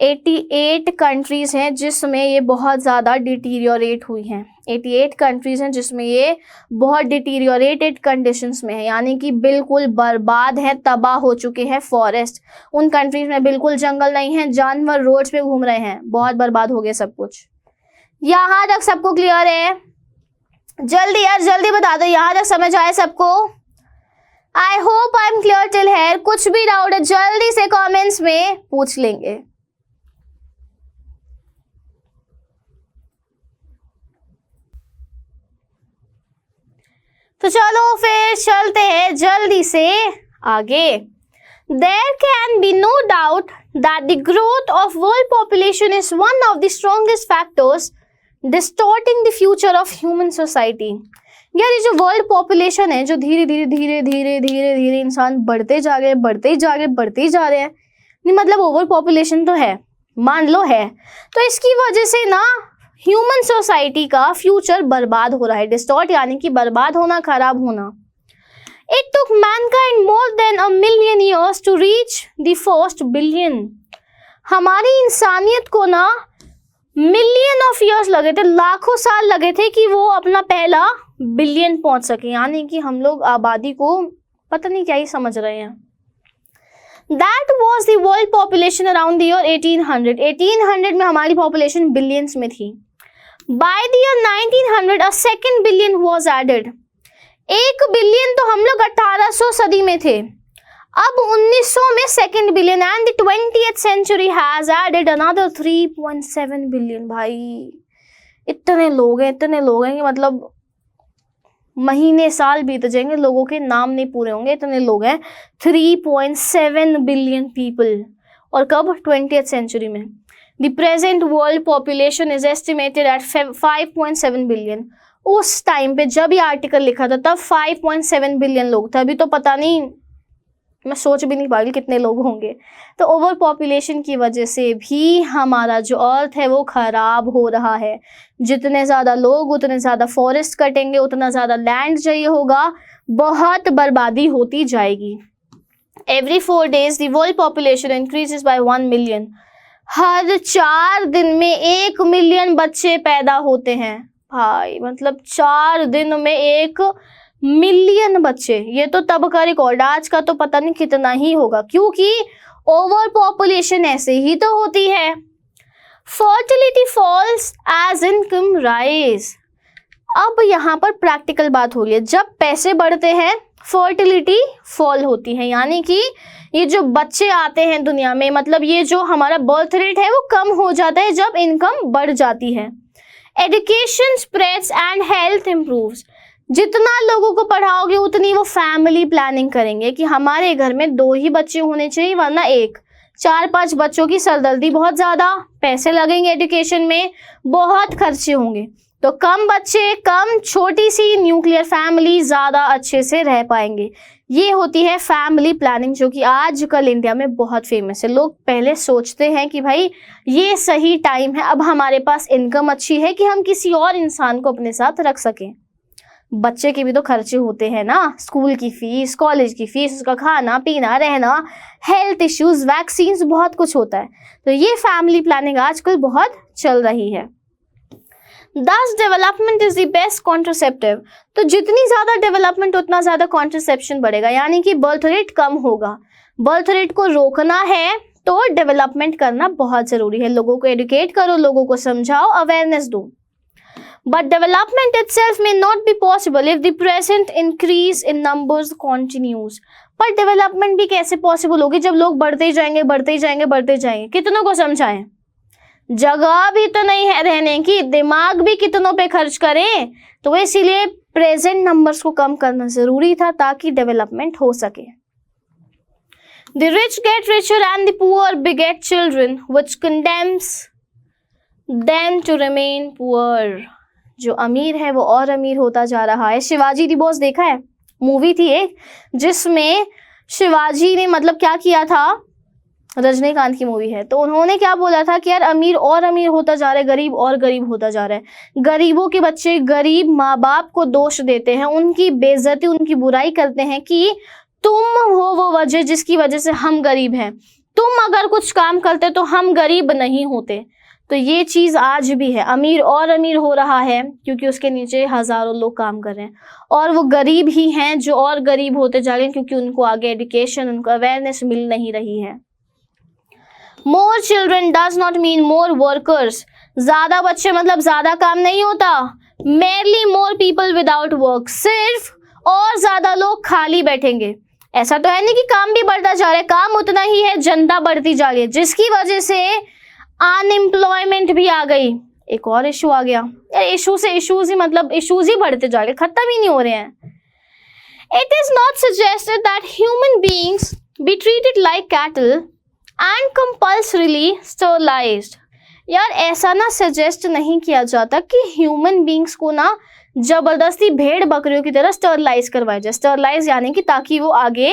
88 countries हैं जिसमें ये बहुत ज़्यादा डिटीरियोरेट हुई हैं। 88 कंट्रीज हैं जिसमें ये बहुत डिटीरियोरेटेड कंडीशंस में है, यानी कि बिल्कुल बर्बाद है, तबाह हो चुके हैं फॉरेस्ट। उन कंट्रीज में बिल्कुल जंगल नहीं है, जानवर रोड्स पे घूम रहे हैं, बहुत बर्बाद हो गया सब कुछ। यहाँ तक सबको क्लियर है? जल्दी यार जल्दी बता दो, यहाँ तक समझ आए सबको? I hope I am clear till here. कुछ भी डाउट है जल्दी से कमेंट्स में पूछ लेंगे। तो चलो फिर चलते हैं जल्दी से आगे। There can be no doubt that the growth of world population is one of the strongest factors distorting the future of human society। यार ये जो वर्ल्ड पॉपुलेशन है, जो धीरे धीरे धीरे धीरे धीरे धीरे इंसान बढ़ते जा रहे हैं, नहीं मतलब ओवर पॉपुलेशन तो है, मान लो है, तो इसकी वजह से ना ह्यूमन सोसाइटी का फ्यूचर बर्बाद हो रहा है। डिस्टॉर्ट यानी कि बर्बाद होना, खराब होना। It took mankind more than 1,000,000 years to reach the first billion। हमारी इंसानियत को ना मिलियन ऑफ ईयर्स लगे थे, लाखों साल लगे थे कि वो अपना पहला बिलियन पहुंच सके। यानी कि हम लोग आबादी को पता नहीं क्या ही समझ रहे हैं। That was the world population around the year 1800। 1800 में हमारी पॉपुलेशन बिलियंस में थी। By the year 1900 a second billion was added। 1 billion तो हम लोग 1800 सदी में थे, अब 1900 में second billion, and the 20th century has added another 3.7 billion. भाई इतने लोग हैं कि मतलब महीने साल बीत जाएंगे, लोगों के नाम नहीं पूरे होंगे, इतने लोग हैं। 3.7 बिलियन पीपल। और कब? 20th century में। The present world population is estimated at 5.7 billion. उस टाइम पे जब ये आर्टिकल लिखा था तब 5.7 बिलियन लोग थे। अभी तो पता नहीं, मैं सोच भी नहीं पा रही कितने लोग होंगे। तो ओवर पॉपुलेशन की वजह से भी हमारा जो अर्थ है वो खराब हो रहा है। जितने ज़्यादा लोग उतने ज़्यादा फॉरेस्ट कटेंगे, उतना ज़्यादा लैंड चाहिए होगा, बहुत बर्बादी होती जाएगी। Every 4 days the world population increases by 1 million. हर 4 दिन में 1 मिलियन बच्चे पैदा होते हैं। भाई मतलब 4 दिन में 1 मिलियन बच्चे, ये तो तब का रिकॉर्ड, आज का तो पता नहीं कितना ही होगा, क्योंकि ओवर पॉपुलेशन ऐसे ही तो होती है। Fertility falls as income rise. अब यहाँ पर प्रैक्टिकल बात हो रही है, जब पैसे बढ़ते हैं फर्टिलिटी फॉल होती है, यानी कि ये जो बच्चे आते हैं दुनिया में, मतलब ये जो हमारा बर्थ रेट है वो कम हो जाता है जब इनकम बढ़ जाती है। Education spreads and health improves. जितना लोगों को पढ़ाओगे उतनी वो फैमिली प्लानिंग करेंगे कि हमारे घर में 2 ही बच्चे होने चाहिए, वरना 1। 4-5 बच्चों की सरदर्दी बहुत ज़्यादा, पैसे लगेंगे एजुकेशन में, बहुत खर्चे होंगे। तो कम बच्चे, कम छोटी सी न्यूक्लियर फैमिली ज़्यादा अच्छे से रह पाएंगे। ये होती है फैमिली प्लानिंग, जो कि आजकल इंडिया में बहुत फेमस है। लोग पहले सोचते हैं कि भाई ये सही टाइम है, अब हमारे पास इनकम अच्छी है कि हम किसी और इंसान को अपने साथ रख सकें। बच्चे के भी तो खर्चे होते हैं ना, स्कूल की फीस, कॉलेज की फीस, उसका खाना पीना, रहना, हेल्थ इश्यूज, वैक्सीन्स, बहुत कुछ होता है। तो ये फैमिली प्लानिंग आजकल बहुत चल रही है। Thus development is the best contraceptive. तो जितनी ज़्यादा डेवलपमेंट उतना ज़्यादा कॉन्ट्रासेप्शन बढ़ेगा, यानी कि बर्थ रेट कम होगा। बर्थ रेट को रोकना है तो डेवलपमेंट करना बहुत ज़रूरी है। लोगों को एडुकेट करो, लोगों को समझाओ, अवेयरनेस दो। But development itself may not be possible if the present increase in numbers continues। पर डेवलपमेंट भी कैसे पॉसिबल होगी जब लोग बढ़ते ही जाएंगे। कितनों को समझाएं? जगह भी तो नहीं है रहने की, दिमाग भी कितनों पे खर्च करें। तो इसीलिए प्रेजेंट नंबर्स को कम करना जरूरी था ताकि डेवलपमेंट हो सके। The rich get richer and the poor beget children which condemns them to remain poor। जो अमीर है वो और अमीर होता जा रहा है। शिवाजी दी बॉस देखा है? मूवी थी एक, जिसमें शिवाजी ने मतलब क्या किया था, रजनीकांत की मूवी है, तो उन्होंने क्या बोला था कि यार अमीर और अमीर होता जा रहा है, गरीब और गरीब होता जा रहा है। गरीबों के बच्चे गरीब माँ बाप को दोष देते हैं, उनकी बेइज्जती, उनकी बुराई करते हैं कि तुम हो वो वजह जिसकी वजह से हम गरीब हैं, तुम अगर कुछ काम करते तो हम गरीब नहीं होते। तो ये चीज़ आज भी है, अमीर और अमीर हो रहा है क्योंकि उसके नीचे हज़ारों लोग काम कर रहे हैं, और वो गरीब ही हैं जो और गरीब होते जा रहे हैं क्योंकि उनको आगे एजुकेशन, उनको अवेयरनेस मिल नहीं रही है। More children does not mean more workers. ज़्यादा बच्चे मतलब ज़्यादा काम नहीं होता। Merely more people without work. सिर्फ और ज़्यादा लोग खाली बैठेंगे। ऐसा तो है नहीं कि काम भी बढ़ता जा रहा है, काम उतना ही है, जनता बढ़ती जा रही है, जिसकी वजह से अनएम्प्लॉयमेंट भी आ गई। एक और इशू आ गया यार, इशू से इश्यूज ही, मतलब इश्यूज ही बढ़ते जा रहे, खत्म ही नहीं हो रहे हैं। It is not suggested that human beings be treated like cattle and compulsorily sterilised. यार ऐसा ना सजेस्ट नहीं किया जाता कि ह्यूमन बीइंग्स को ना जबरदस्ती भेड़ बकरियों की तरह स्टरलाइज करवाया जाए। स्टरलाइज यानी कि ताकि वो आगे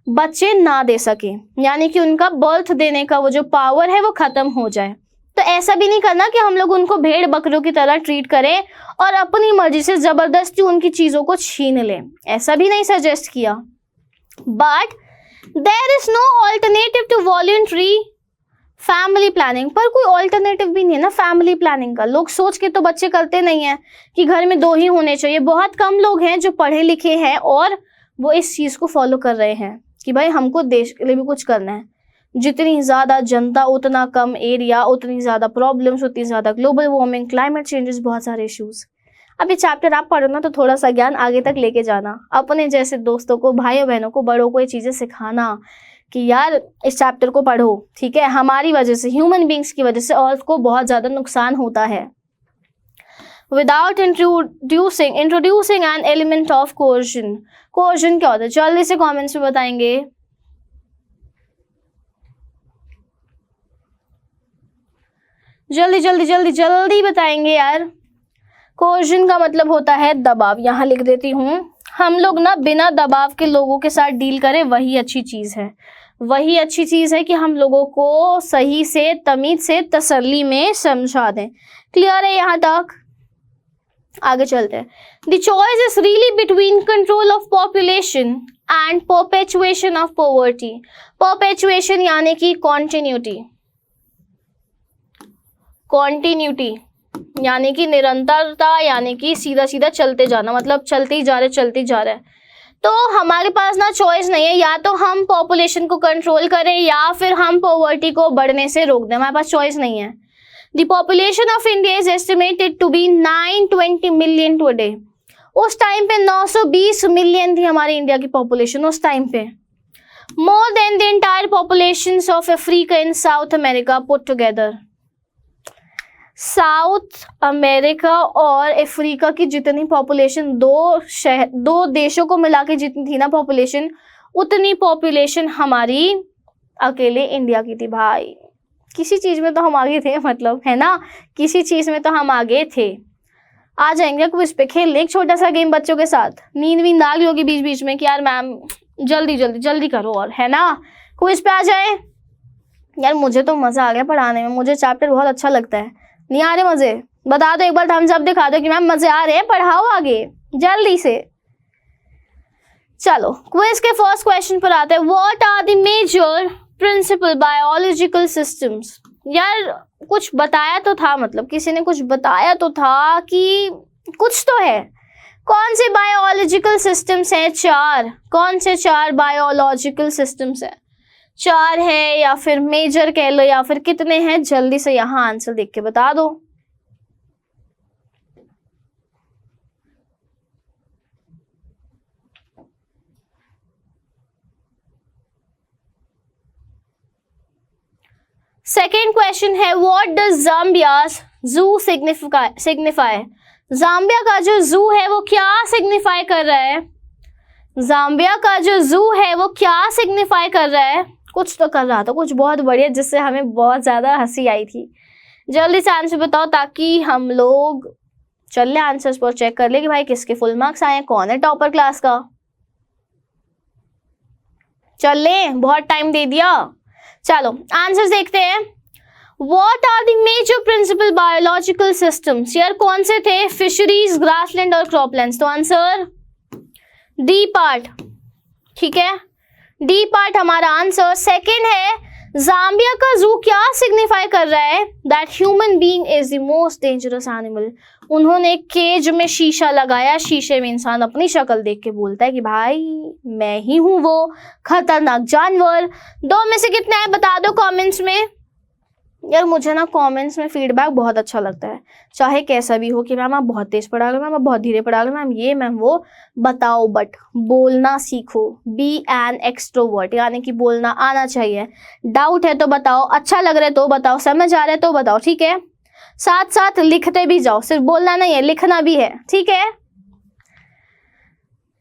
बच्चे ना दे सके, यानी कि उनका बर्थ देने का वो जो पावर है वो खत्म हो जाए। तो ऐसा भी नहीं करना कि हम लोग उनको भेड़ बकरियों की तरह ट्रीट करें और अपनी मर्जी से जबरदस्ती उनकी चीजों को छीन लें, ऐसा भी नहीं सजेस्ट किया। But there is no alternative to voluntary family planning. पर कोई ऑल्टरनेटिव भी नहीं है ना फैमिली प्लानिंग का। लोग सोच के तो बच्चे करते नहीं है कि घर में 2 ही होने चाहिए। बहुत कम लोग हैं जो पढ़े लिखे हैं और वो इस चीज को फॉलो कर रहे हैं कि भाई हमको देश के लिए भी कुछ करना है। जितनी ज्यादा जनता उतना कम एरिया, उतनी ज्यादा प्रॉब्लम्स, उतनी ज्यादा ग्लोबल वार्मिंग, क्लाइमेट चेंजेस, बहुत सारे इश्यूज। अब ये चैप्टर आप पढ़ो ना तो थोड़ा सा ज्ञान आगे तक लेके जाना, अपने जैसे दोस्तों को, भाइयों बहनों को, बड़ों को ये चीजें सिखाना कि यार इस चैप्टर को पढ़ो, ठीक है। हमारी वजह से, ह्यूमन बींग्स की वजह से अर्थ को बहुत ज्यादा नुकसान होता है। Without introducing an element of coercion. Coercion क्या होता है, जल्दी से कमेंट्स में बताएंगे। जल्दी जल्दी जल्दी जल्दी बताएंगे यार। कोर्जन का मतलब होता है दबाव। यहाँ लिख देती हूँ, हम लोग ना बिना दबाव के लोगों के साथ डील करें, वही अच्छी चीज है। वही अच्छी चीज है कि हम लोगों को सही से, तमीज से, तसल्ली में समझा दें। क्लियर है यहाँ तक? आगे चलते हैं। The choice is really between control of population and perpetuation of poverty. Perpetuation यानी कि कॉन्टिन्यूटी, कॉन्टिन्यूटी यानी कि निरंतरता, यानी कि सीधा सीधा चलते जाना, मतलब चलते ही जा रहे। तो हमारे पास ना चॉइस नहीं है, या तो हम पॉपुलेशन को कंट्रोल करें या फिर हम पॉवर्टी को बढ़ने से रोक दें। हमारे पास चॉइस नहीं है। The population of India is estimated to be 920 million today. उस टाइम पे 920 मिलियन थी हमारी इंडिया की पॉपुलेशन उस टाइम पे। More than the entire population of Africa and south America put together. South America और अफ्रीका की जितनी पॉपुलेशन, दो देशों को मिला के जितनी थी ना पॉपुलेशन, उतनी पॉपुलेशन हमारी अकेले इंडिया की थी। भाई किसी चीज में तो हम आगे थे, मतलब है ना, किसी चीज में तो हम आगे थे। आ जाएंगे क्विज पे खेलने, एक छोटा सा गेम बच्चों के साथ। नींद आ गई होगी बीच बीच में कि यार मैम जल्दी जल्दी जल्दी करो, और है ना, क्विज पे आ जाए। यार मुझे तो मजा आ गया पढ़ाने में, मुझे चैप्टर बहुत अच्छा लगता है। नहीं आ रहे मजे? बता दो एक बार, थम्स अप दिखा दो कि मैम मजे आ रहे हैं, पढ़ाओ आगे जल्दी से। चलो क्विज के फर्स्ट क्वेश्चन पर आते हैं। What are the major principal biological systems. यार कुछ बताया तो था, मतलब किसी ने कुछ बताया तो था कि कुछ तो है। कौन से बायोलॉजिकल सिस्टम्स हैं? 4। कौन से 4 बायोलॉजिकल सिस्टम्स हैं? 4 है, या फिर मेजर कह लो, या फिर कितने हैं? जल्दी से यहाँ आंसर देख के बता दो। सेकेंड क्वेश्चन है, व्हाट डज ज़ाम्बियाज जू सिग्निफाई। ज़ाम्बिया का जो जू है वो क्या सिग्निफाई कर रहा है? ज़ाम्बिया का जो जू है वो क्या सिग्निफाई कर रहा है? कुछ तो कर रहा था, कुछ बहुत बढ़िया, जिससे हमें बहुत ज्यादा हंसी आई थी। जल्दी से आंसर बताओ ताकि हम लोग चल ले आंसर्स पर चेक कर ले कि भाई किसके फुल मार्क्स आए हैं, कौन है टॉपर क्लास का। चल ले, बहुत टाइम दे दिया। चलो आंसर्स देखते हैं। What are the major principal biological systems? यार कौन से थे? फिशरीज, ग्रासलैंड और क्रॉपलैंड्स। तो आंसर डी पार्ट, ठीक है, डी पार्ट हमारा आंसर। सेकेंड है, ज़ाम्बिया का जू क्या सिग्निफाई कर रहा है? That human being is the most dangerous animal. उन्होंने केज में शीशा लगाया, शीशे में इंसान अपनी शक्ल देख के बोलता है कि भाई मैं ही हूं वो खतरनाक जानवर। 2 में से कितना है बता दो कमेंट्स में। यार मुझे ना कमेंट्स में फीडबैक बहुत अच्छा लगता है, चाहे कैसा भी हो, कि मैम आप बहुत तेज पढ़ा लो, मैम आप बहुत धीरे पढ़ा लो, मैम ये मैम वो, बताओ बट बोलना सीखो। बी एन एक्सट्रोवर्ट, यानी कि बोलना आना चाहिए। डाउट है तो बताओ, अच्छा लग रहा है तो बताओ, समझ आ रहा है तो बताओ, ठीक है। साथ साथ लिखते भी जाओ, सिर्फ बोलना नहीं है, लिखना भी है, ठीक है।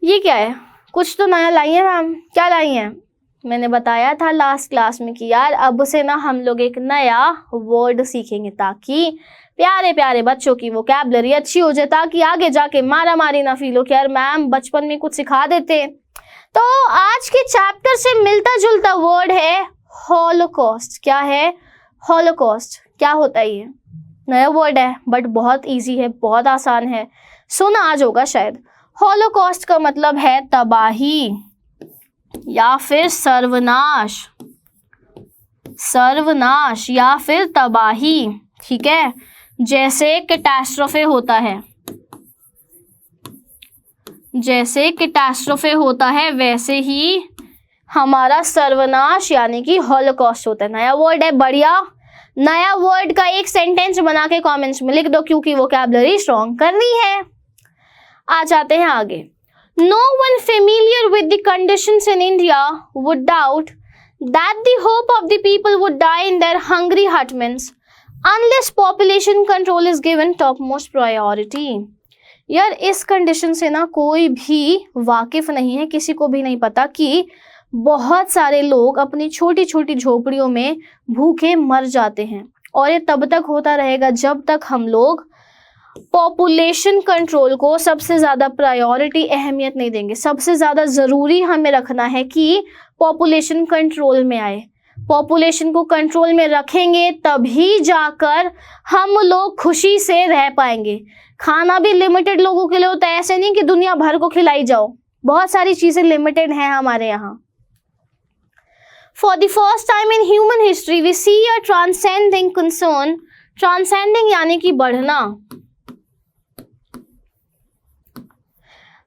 ये क्या है, कुछ तो नया लाई है मैम, क्या लाई है? मैंने बताया था लास्ट क्लास में कि यार अब से ना हम लोग एक नया वर्ड सीखेंगे, ताकि प्यारे प्यारे बच्चों की वोकैबुलरी अच्छी हो जाए, ताकि आगे जाके मारा मारी ना फील हो कि यार मैम बचपन में कुछ सिखा देते। तो आज के चैप्टर से मिलता जुलता वर्ड है हॉलोकॉस्ट। क्या है? हॉलोकॉस्ट। क्या होता है ये? नया वर्ड है बट बहुत इजी है, बहुत आसान है, सुना आज होगा शायद। हॉलोकॉस्ट का मतलब है तबाही या फिर सर्वनाश, सर्वनाश या फिर तबाही, ठीक है। जैसे कैटास्ट्रोफे होता है, जैसे कैटास्ट्रोफे होता है वैसे ही हमारा सर्वनाश यानी कि हॉलोकॉस्ट होता है। नया वर्ड है, बढ़िया। नया वर्ड का एक सेंटेंस बना के कमेंट्स में लिख दो, क्योंकि वोकैबुलरी स्ट्रॉन्ग करनी है। आ जाते हैं आगे। No one familiar with the conditions in India would doubt that the hope of the people would die in their hungry hutments unless population control is given topmost priority. यार इस condition से ना कोई भी वाकिफ नहीं है, किसी को भी नहीं पता कि बहुत सारे लोग अपनी छोटी छोटी झोपड़ियों में भूखे मर जाते हैं, और ये तब तक होता रहेगा जब तक हम लोग पॉपुलेशन कंट्रोल को सबसे ज़्यादा प्रायोरिटी, अहमियत नहीं देंगे। सबसे ज़्यादा ज़रूरी हमें रखना है कि पॉपुलेशन कंट्रोल में आए। पॉपुलेशन को कंट्रोल में रखेंगे तभी जाकर हम लोग खुशी से रह पाएंगे। खाना भी लिमिटेड लोगों के लिए होता है, ऐसे नहीं कि दुनिया भर को खिलाई जाओ, बहुत सारी चीज़ें लिमिटेड हैं हमारे यहाँ। For the first time in human history, we see a transcending concern. Transcending यानी कि बढ़ना।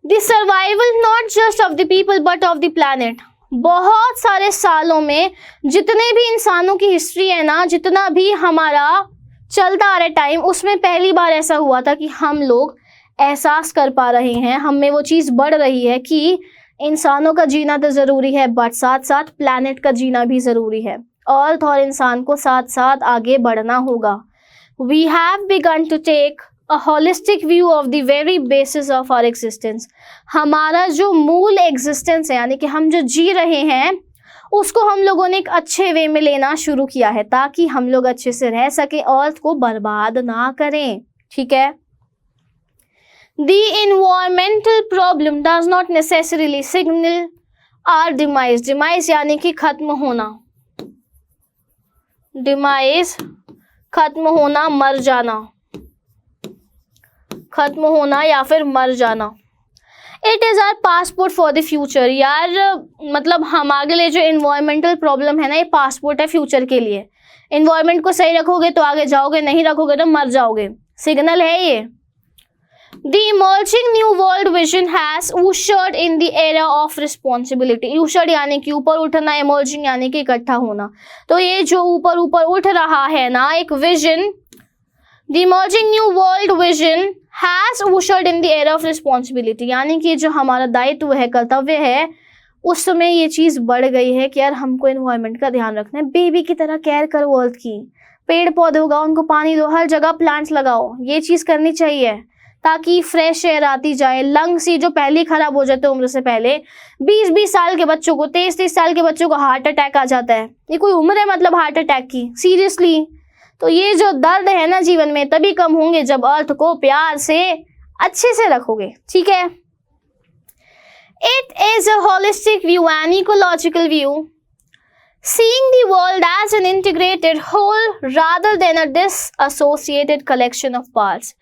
The survival not just of the people but of the planet. बहुत सारे सालों में जितने भी इंसानों की हिस्ट्री है ना, जितना भी हमारा चलता आ रहा टाइम, उसमें पहली बार ऐसा हुआ था कि हम लोग एहसास कर पा रहे हैं, हम में वो चीज़ बढ़ रही है कि इंसानों का जीना तो ज़रूरी है बट साथ साथ प्लैनेट का जीना भी ज़रूरी है। अर्थ और इंसान को साथ साथ आगे बढ़ना होगा। We have begun to take a holistic view of the very basis of our existence. हमारा जो मूल एग्जिस्टेंस है, यानी कि हम जो जी रहे हैं, उसको हम लोगों ने एक अच्छे वे में लेना शुरू किया है, ताकि हम लोग अच्छे से रह सके, अर्थ को बर्बाद ना करें, ठीक है। The environmental problem does not necessarily signal our demise. Demise यानी कि खत्म होना, demise खत्म होना, मर जाना, खत्म होना या फिर मर जाना। It is are passport for the future. यार मतलब हमारे लिए जो इन्वायरमेंटल प्रॉब्लम है ना, ये पासपोर्ट है फ्यूचर के लिए। इन्वायरमेंट को सही रखोगे तो आगे जाओगे, नहीं रखोगे तो मर जाओगे, सिग्नल है ये। The emerging new world vision has ushered in the era of responsibility. Ushered यानी कि ऊपर उठना, emerging यानी कि इकट्ठा होना। तो ये जो ऊपर ऊपर उठ रहा है ना एक vision, the emerging new world vision has ushered in the era of responsibility, यानी कि जो हमारा दायित्व है, कर्तव्य है, उस समय ये चीज़ बढ़ गई है कि यार हमको एनवायरनमेंट का ध्यान रखना है। बेबी की तरह केयर करो अर्थ की, पेड़ पौधे उगाओ, उनको पानी दो, हर जगह प्लांट्स लगाओ, ये चीज़ करनी चाहिए ताकि फ्रेश एयर आती जाए। लंग्स ही जो पहले खराब हो जाते उम्र से पहले, 20-20 साल के बच्चों को, 23-23 साल के बच्चों को हार्ट अटैक आ जाता है। ये कोई उम्र है मतलब हार्ट अटैक की? सीरियसली। तो ये जो दर्द है ना जीवन में, तभी कम होंगे जब अर्थ को प्यार से अच्छे से रखोगे, ठीक है। It is a holistic view and ecological view, seeing the world as an integrated whole rather than a disassociated collection of parts.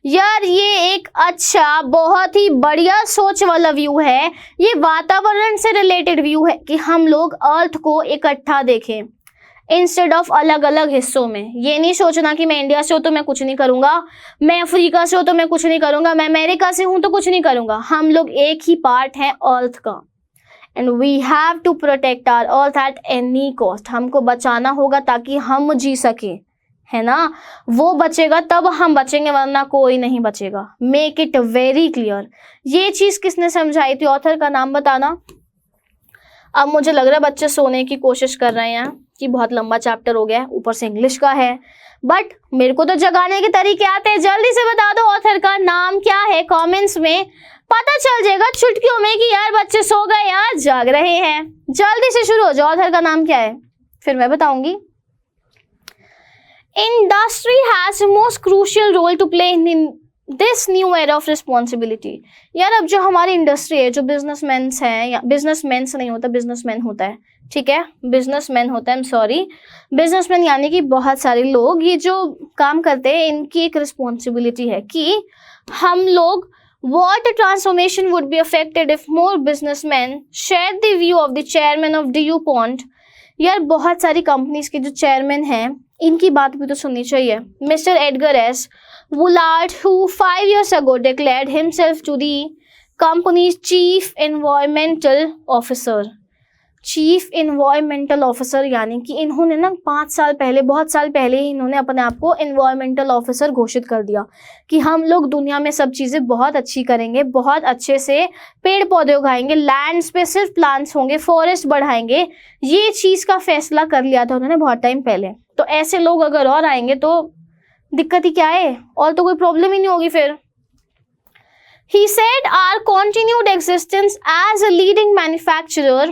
यार ये एक अच्छा, बहुत ही बढ़िया सोच वाला व्यू है। ये वातावरण से रिलेटेड व्यू है कि हम लोग अर्थ को इकट्ठा देखें इंस्टेड ऑफ अलग अलग हिस्सों में। ये नहीं सोचना कि मैं इंडिया से हूँ तो मैं कुछ नहीं करूँगा, मैं अफ्रीका से हूँ तो मैं कुछ नहीं करूँगा, मैं अमेरिका से हूँ तो कुछ नहीं करूँगा। हम लोग एक ही पार्ट हैं अर्थ का, and we have to protect our earth at any cost. हमको बचाना होगा ताकि हम जी सकें। है ना, वो बचेगा तब हम बचेंगे, वरना कोई नहीं बचेगा। Make it very clear. ये चीज किसने समझाई थी? ऑथर का नाम बताना। अब मुझे लग रहा है बच्चे सोने की कोशिश कर रहे हैं कि बहुत लंबा चैप्टर हो गया है, ऊपर से इंग्लिश का है, बट मेरे को तो जगाने के तरीके आते हैं। जल्दी से बता दो ऑथर का नाम क्या है, कमेंट्स में पता चल जाएगा चुटकियों में कि यार बच्चे सो गए या जाग रहे हैं। जल्दी से शुरू हो जाओ, ऑथर का नाम क्या है, फिर मैं बताऊंगी। Industry has most crucial role to play in this new era of responsibility. यार अब जो हमारी इंडस्ट्री है, जो बिजनेसमैन हैं, या बिजनेसमैन नहीं होता, बिजनेसमैन होता है, ठीक है, बिजनेसमैन होता है, सॉरी, बिजनेसमैन यानी कि बहुत सारे लोग ये जो काम करते हैं, इनकी एक रिस्पॉन्सिबिलिटी है कि हम लोग what transformation would be affected if more businessmen shared the view of the chairman of DuPont। यार बहुत सारी कंपनीज के जो चेयरमैन हैं, इनकी बात भी तो सुननी चाहिए। Mister Edgar S Woolard, who 5 years ago declared himself to the company's chief environmental officer। Chief environmental officer यानी कि इन्होंने ना 5 साल पहले, बहुत साल पहले ही इन्होंने अपने आप को इन्वायरमेंटल ऑफिसर घोषित कर दिया कि हम लोग दुनिया में सब चीज़ें बहुत अच्छी करेंगे, बहुत अच्छे से पेड़ पौधे उगाएंगे, लैंड्स पे सिर्फ प्लांट्स होंगे, फॉरेस्ट बढ़ाएंगे। ये चीज़ का फैसला कर लिया था उन्होंने बहुत टाइम पहले। तो ऐसे लोग अगर और आएंगे तो दिक्कत ही क्या है, और तो कोई प्रॉब्लम ही नहीं होगी फिर। He said our continued existence as a leading manufacturer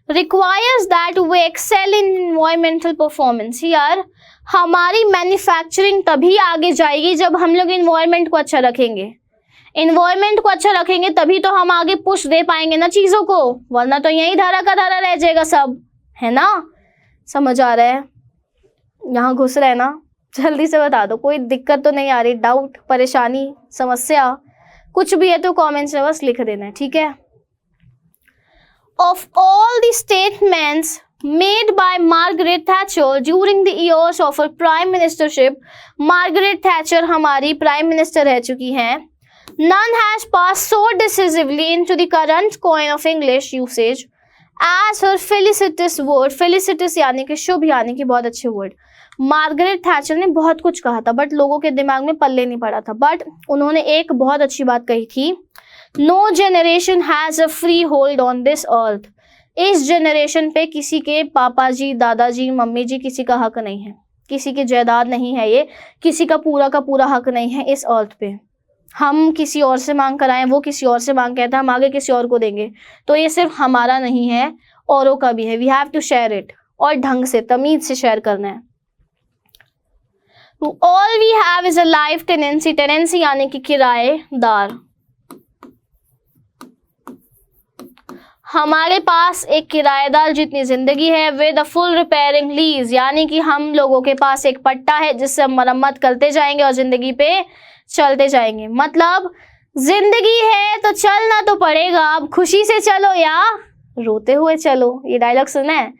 requires that we excel in environmental performance। यार हमारी मैन्युफैक्चरिंग तभी आगे जाएगी जब हम लोग इन्वायरमेंट को अच्छा रखेंगे। इन्वायरमेंट को अच्छा रखेंगे तभी तो हम आगे पुश दे पाएंगे ना चीज़ों को, वरना तो यही धारा का धारा रह जाएगा सब, है ना। समझ आ रहा है? यहाँ घुस रहे ना, जल्दी से बता दो, कोई दिक्कत तो नहीं आ रही, डाउट, परेशानी, समस्या कुछ भी है तो कमेंट्स में बस लिख देना है, ठीक है। Of all the statements made by Margaret Thatcher during the years of her prime ministership, Margaret Thatcher हमारी प्राइम मिनिस्टर रह चुकी हैं, none has passed so decisively into the current coin of English usage as her felicitous word। felicitous यानी कि शुभ, यानी कि बहुत अच्छे वर्ड। मार्गरेट थैचर ने बहुत कुछ कहा था बट लोगों के दिमाग में पल्ले नहीं पड़ा था, बट उन्होंने एक बहुत अच्छी बात कही थी, no generation has a freehold on this earth. इस जनरेशन पे किसी के पापा जी, दादाजी, मम्मी जी, किसी का हक नहीं है, किसी की जायदाद नहीं है, ये किसी का पूरा हक नहीं है इस अर्थ पे। हम किसी और से मांग कर आए, वो किसी और से मांग कहता है, हम आगे किसी और को देंगे, तो ये सिर्फ हमारा नहीं है, औरों का भी है। We have to share it, और ढंग से, तमीज से शेयर करना है। All we have is a life tenancy. Tenancy यानी कि किराएदार। हमारे पास एक किराएदार जितनी जिंदगी है, with a full repairing lease, यानी कि हम लोगों के पास एक पट्टा है जिससे हम मरम्मत करते जाएंगे और जिंदगी पे चलते जाएंगे। मतलब जिंदगी है तो चलना तो पड़ेगा, अब खुशी से चलो या रोते हुए चलो, ये डायलॉग सुना है।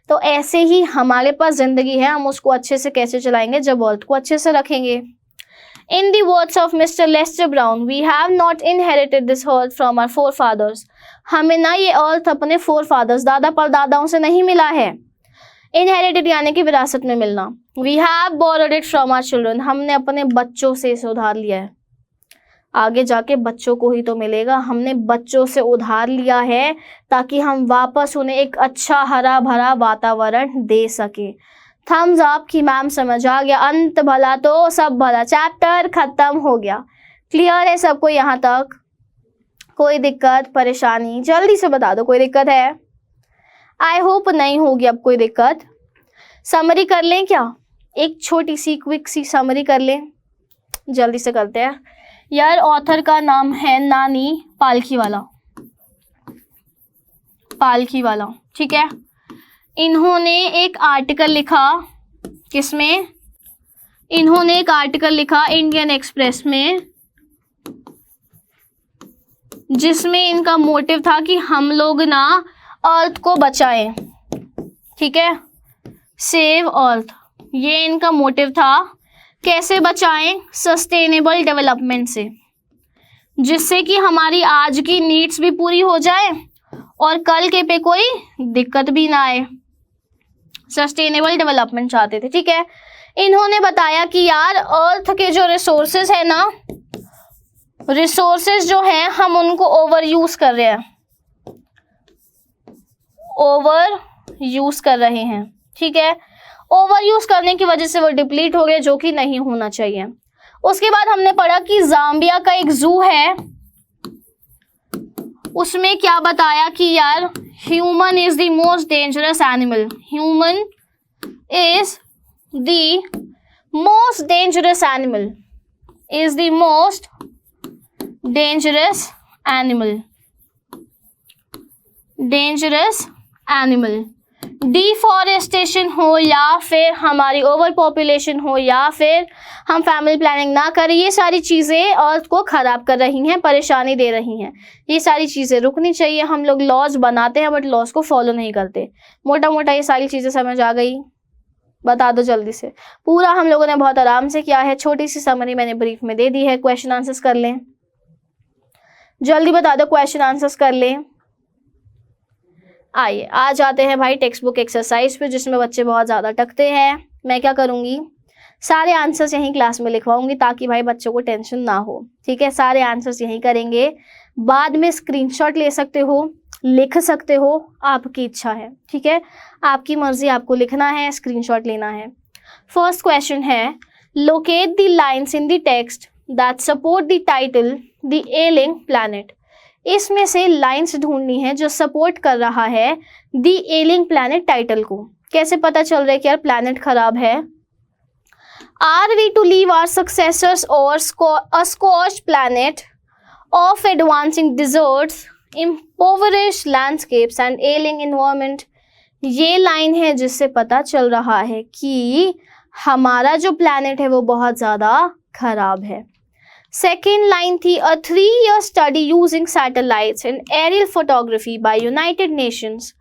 तो ऐसे ही हमारे पास जिंदगी है, हम उसको अच्छे से कैसे चलाएंगे, जब अर्थ को अच्छे से रखेंगे। In the words of Mr. Lester Brown, we have not inherited this earth from our forefathers। हमें ना ये अर्थ अपने forefathers, दादा परदादाओं से नहीं मिला है। Inherited यानी कि विरासत में मिलना। We have borrowed it from our children। हमने अपने बच्चों से इसे उधार लिया है, आगे जाके बच्चों को ही तो मिलेगा। हमने बच्चों से उधार लिया है ताकि हम वापस उन्हें एक अच्छा हरा भरा वातावरण दे सके। थम्स अप कि मैम समझ आ गया, अंत भला तो सब भला, चैप्टर खत्म हो गया। क्लियर है सबको यहाँ तक? कोई दिक्कत परेशानी जल्दी से बता दो, कोई दिक्कत है? आई होप नहीं होगी अब कोई दिक्कत। समरी कर लें क्या, एक छोटी सी क्विक सी समरी कर लें, जल्दी से करते हैं। यार ऑथर का नाम है नानी पालखीवाला, पालखीवाला, ठीक है। इन्होंने एक आर्टिकल लिखा, किसमें? इन्होंने एक आर्टिकल लिखा इंडियन एक्सप्रेस में, जिसमें इनका मोटिव था कि हम लोग ना अर्थ को बचाएं, ठीक है, सेव अर्थ, ये इनका मोटिव था। कैसे बचाएं? सस्टेनेबल डेवलपमेंट से, जिससे कि हमारी आज की नीड्स भी पूरी हो जाए और कल के पे कोई दिक्कत भी ना आए। सस्टेनेबल डेवलपमेंट चाहते थे, ठीक है। इन्होंने बताया कि यार अर्थ के जो रिसोर्सेज है ना, रिसोर्सेज जो हैं हम उनको ओवर यूज कर रहे हैं, ओवर यूज कर रहे हैं, ठीक है। ओवर यूज करने की वजह से वो डिप्लीट हो गए, जो कि नहीं होना चाहिए। उसके बाद हमने पढ़ा कि जाम्बिया का एक जू है, उसमें क्या बताया कि यार human is the most dangerous animal, human is the most dangerous animal, is the most dangerous animal, dangerous animal. Deforestation हो या फिर हमारी ओवर पॉपुलेशन हो या फिर हम फैमिली प्लानिंग ना करें, ये सारी चीज़ें अर्थ को ख़राब कर रही हैं, परेशानी दे रही हैं। ये सारी चीज़ें रुकनी चाहिए। हम लोग लॉज बनाते हैं बट लॉज को फॉलो नहीं करते। मोटा मोटा ये सारी चीज़ें समझ आ गई? बता दो जल्दी से। पूरा हम लोगों ने बहुत आराम से किया है, छोटी सी समरी मैंने ब्रीफ में दे दी है। क्वेश्चन आंसर्स कर लें, जल्दी बता दो, क्वेश्चन आंसर्स कर लें। आइए आ जाते हैं भाई टेक्स्ट बुक एक्सरसाइज पे, जिसमें बच्चे बहुत ज़्यादा टकते हैं। मैं क्या करूँगी, सारे आंसर्स यहीं क्लास में लिखवाऊंगी ताकि भाई बच्चों को टेंशन ना हो, ठीक है। सारे आंसर्स यहीं करेंगे, बाद में स्क्रीनशॉट ले सकते हो, लिख सकते हो, आपकी इच्छा है, ठीक है। आपकी मर्जी, आपको लिखना है, स्क्रीनशॉट लेना है। फर्स्ट क्वेश्चन है, locate the lines in the text that support the title the ailing planet. इसमें से लाइंस ढूंढनी है जो सपोर्ट कर रहा है द एलिंग प्लैनेट टाइटल को। कैसे पता चल रहा है कि यार प्लैनेट खराब है? Are we to leave our successors और a scorched planet of advancing deserts, impoverished landscapes and ailing environment। ये लाइन है जिससे पता चल रहा है कि हमारा जो प्लैनेट है वो बहुत ज़्यादा खराब है। सेकेंड लाइन थी, a 3-year study using satellites and aerial photography by United Nations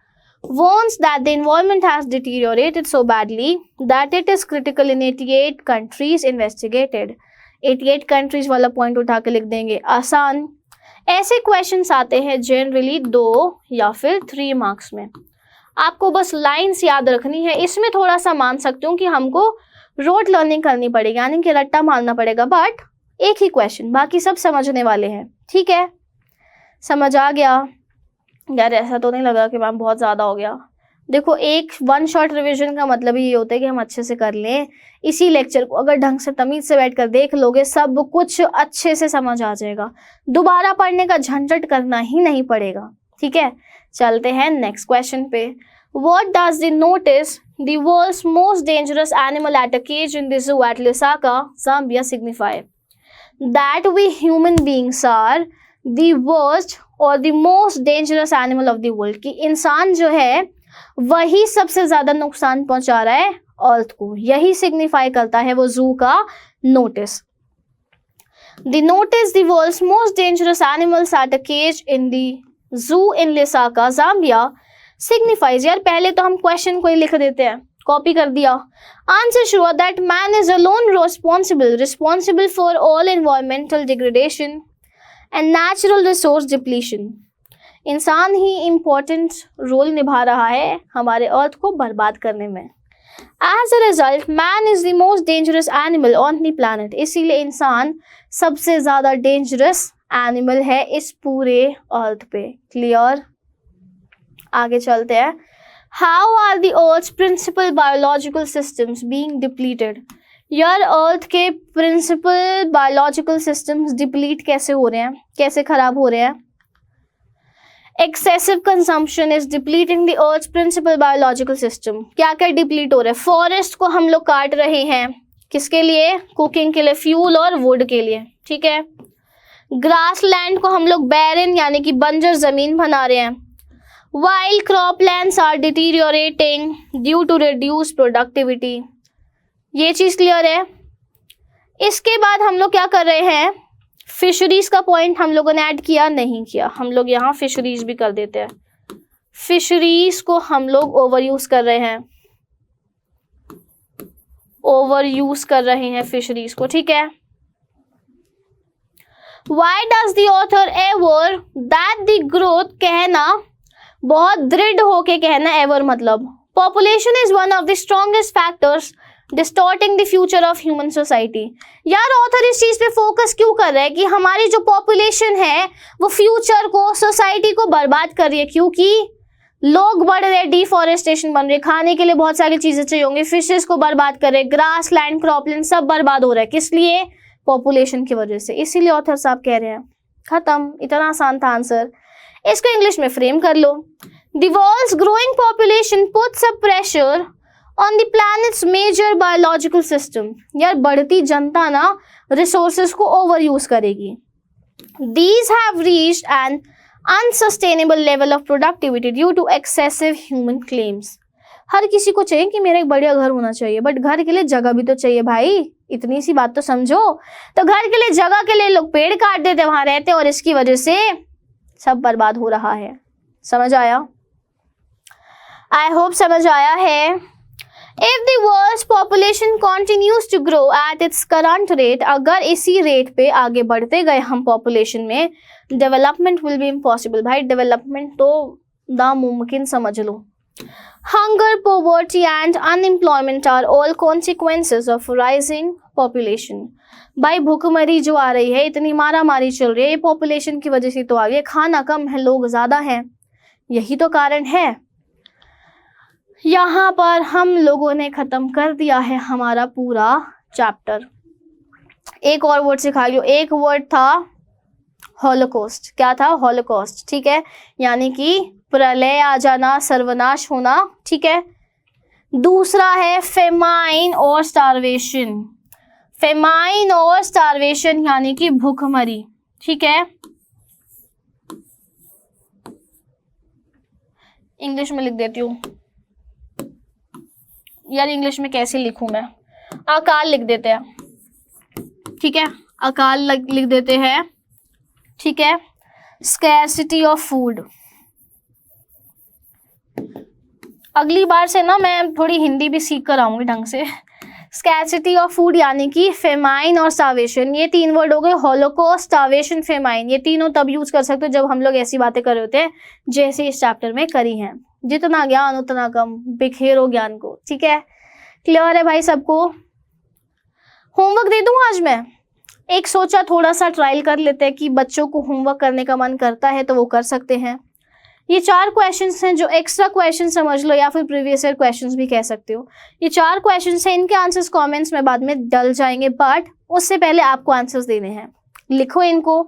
warns that the environment has deteriorated so badly that it is critical in 88 countries investigated। 88 countries वाला पॉइंट उठा के लिख देंगे, आसान। ऐसे क्वेश्चंस आते हैं जनरली 2 या फिर 3 मार्क्स में। आपको बस लाइन्स याद रखनी है। इसमें थोड़ा सा मान सकती हूँ कि हमको रोट लर्निंग करनी पड़ेगी, यानी कि रट्टा मारना पड़ेगा, बट एक ही क्वेश्चन, बाकी सब समझने वाले हैं, ठीक है। समझ आ गया? यार ऐसा तो नहीं लगा कि मैम बहुत ज़्यादा हो गया। देखो, एक 1 शॉट रिवीजन का मतलब ये होता है कि हम अच्छे से कर लें। इसी लेक्चर को अगर ढंग से तमीज से बैठ कर देख लोगे, सब कुछ अच्छे से समझ आ जाएगा। दोबारा पढ़ने का झंझट करना ही नहीं पड़ेगा, ठीक है। चलते हैं नेक्स्ट क्वेश्चन पे। What does the notice the world's most dangerous animal at a cage in the zoo at Lusaka, Zambia signify? That we human beings are the worst or the most dangerous animal of the world। कि इंसान जो है वही सबसे ज़्यादा नुकसान पहुंचा रहा है अर्थ को, यही सिग्निफाई करता है वो जू का notice. The notice the world's most dangerous animals at a cage in the zoo in Lusaka, Zambia signifies। यार पहले तो हम क्वेश्चन को ही लिख देते हैं, कॉपी कर दिया। Answer show that man is alone responsible for all environmental degradation and natural resource depletion. इंसान ही इम्पोर्टेंट रोल निभा रहा है हमारे अर्थ को बर्बाद करने में। As a result man is the most dangerous animal on the planet. इसीलिए इंसान सबसे ज़्यादा डेंजरस एनिमल है इस पूरे अर्थ पे। क्लियर? आगे चलते हैं। How are the earth's principal biological systems being depleted. यार अर्थ के प्रिंसिपल बायोलॉजिकल सिस्टम्स डिप्लीट कैसे हो रहे हैं, कैसे खराब हो रहे हैं? Excessive consumption is depleting the earth's principal biological system. क्या क्या डिप्लीट हो रहा है? फॉरेस्ट को हम लोग काट रहे हैं, किसके लिए? कुकिंग के लिए, फ्यूल और वुड के लिए, ठीक है। ग्रास लैंड को हम लोग बैरन यानी कि बंजर जमीन बना रहे हैं। While croplands are deteriorating due to reduced productivity। ये चीज़ क्लियर है? इसके बाद हम लोग क्या कर रहे हैं? फिशरीज का पॉइंट हम लोगों ने ऐड किया नहीं किया, हम लोग यहाँ फिशरीज भी कर देते हैं। फिशरीज को हम लोग ओवर यूज कर रहे हैं, ओवर यूज कर रहे हैं फिशरीज को, ठीक है। Why does the author ever that the growth कहना, बहुत दृढ़ होके कहना, एवर मतलब population is one of the strongest factors distorting the future of human society. यार ऑथर इस चीज पे फोकस क्यों कर रहा है कि हमारी जो पॉपुलेशन है वो फ्यूचर को, सोसाइटी को बर्बाद कर रही है, क्योंकि लोग बढ़ रहे, डिफॉरेस्टेशन बन रही, खाने के लिए बहुत सारी चीजें चाहिए होंगी, फिशेस को बर्बाद कर रहे, ग्रास लैंड, क्रॉपलैंड सब बर्बाद हो रहा है। किस लिए? पॉपुलेशन की वजह से। इसीलिए ऑथर साहब कह रहे हैं। खत्म, इतना आसान था आंसर। इसको इंग्लिश में फ्रेम कर लो। The world's growing population puts a pressure on the planet's major biological system। यार बढ़ती जनता ना रिसोर्सेज को ओवर यूज करेगी। These have reached an unsustainable level of productivity due to excessive human claims। हर किसी को चाहिए कि मेरा एक बढ़िया घर होना चाहिए, बट घर के लिए जगह भी तो चाहिए भाई, इतनी सी बात तो समझो। तो घर के लिए, जगह के लिए लोग पेड़ काट देते, वहां रहते, और इसकी वजह से सब बर्बाद हो रहा है। समझ आया? आई होप समझ आया है। If the world's population continues to grow at its current rate, अगर इसी रेट पे आगे बढ़ते गए हम पॉपुलेशन में, डेवलपमेंट विल बी इम्पॉसिबल। भाई डेवलपमेंट तो नामुमकिन समझ लो। Hunger, poverty and unemployment are all consequences of rising population. भाई भूखमरी जो आ रही है, इतनी मारा मारी चल रही है, ये पॉपुलेशन की वजह से तो आ गई है। खाना कम है, लोग ज्यादा हैं, यही तो कारण है। यहाँ पर हम लोगों ने खत्म कर दिया है हमारा पूरा चैप्टर। एक और वर्ड सिखा लियो। एक वर्ड था हॉलोकॉस्ट। क्या था? हॉलोकॉस्ट। ठीक है, यानी कि प्रलय आ जाना, सर्वनाश होना। ठीक है। दूसरा है फेमाइन और स्टारवेशन। फेमाइन और स्टारवेशन यानी कि भूखमरी। ठीक है, इंग्लिश में लिख देती हूँ। यार इंग्लिश में कैसे लिखूं मैं? अकाल लिख देते हैं। ठीक है, अकाल लिख देते हैं। ठीक है, स्कैर्सिटी ऑफ फूड। अगली बार से ना मैं थोड़ी हिंदी भी सीख कर आऊंगी ढंग से। स्कैर्सिटी ऑफ फूड यानी कि फेमाइन और स्टार्वेशन, ये तीन वर्ड हो गए। हॉलोकॉस्ट, स्टार्वेशन, फेमाइन, ये तीनों तब यूज कर सकते हो जब हम लोग ऐसी बातें कर रहे होते हैं जैसे इस चैप्टर में करी हैं। जितना ज्ञान उतना कम, बिखेरो ज्ञान को। ठीक है, क्लियर है भाई सबको? होमवर्क दे दूं आज मैं? एक सोचा थोड़ा सा ट्रायल कर लेते हैं कि बच्चों को होमवर्क करने का मन करता है तो वो कर सकते हैं। ये 4 क्वेश्चंस हैं जो एक्स्ट्रा क्वेश्चन समझ लो, या फिर प्रीवियस ईयर क्वेश्चंस भी कह सकते हो। ये 4 क्वेश्चंस हैं, इनके आंसर्स कमेंट्स में बाद में डल जाएंगे, बट उससे पहले आपको आंसर्स देने हैं। लिखो इनको,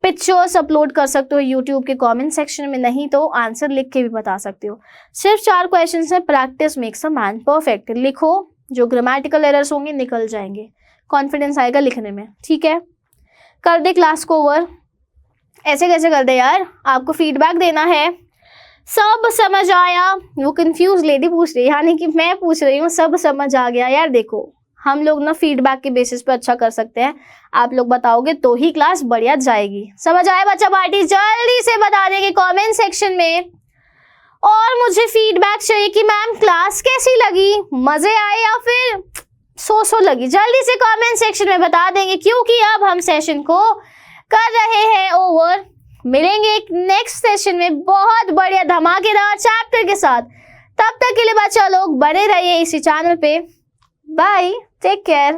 पिक्चर्स अपलोड कर सकते हो यूट्यूब के कमेंट सेक्शन में, नहीं तो आंसर लिख के भी बता सकते हो। सिर्फ 4 क्वेश्चंस हैं। Practice makes a man perfect. लिखो, जो ग्रामेटिकल एरर्स होंगे निकल जाएंगे, कॉन्फिडेंस आएगा लिखने में। ठीक है, कर दे क्लास को ओवर। ऐसे कैसे कर दे यार, आपको फीडबैक देना है। सब समझ आया? वो कंफ्यूज लेडी पूछ रही है, यानी कि मैं पूछ रही हूँ सब समझ आ गया? यार देखो, हम लोग ना फीडबैक के बेसिस पे अच्छा कर सकते हैं। आप लोग बताओगे तो ही क्लास बढ़िया जाएगी। समझ आया बच्चा पार्टी? जल्दी से बता देंगे कमेंट सेक्शन में। और मुझे फीडबैक चाहिए कि मैम क्लास कैसी लगी, मजे आए या फिर सो लगी। जल्दी से कमेंट सेक्शन में बता देंगे, क्योंकि अब हम सेशन को कर रहे हैं ओवर। मिलेंगे एक नेक्स्ट सेशन में बहुत बढ़िया धमाकेदार चैप्टर के साथ। तब तक के लिए बच्चा लोग बने रहिए इसी चैनल पे। Bye, take care.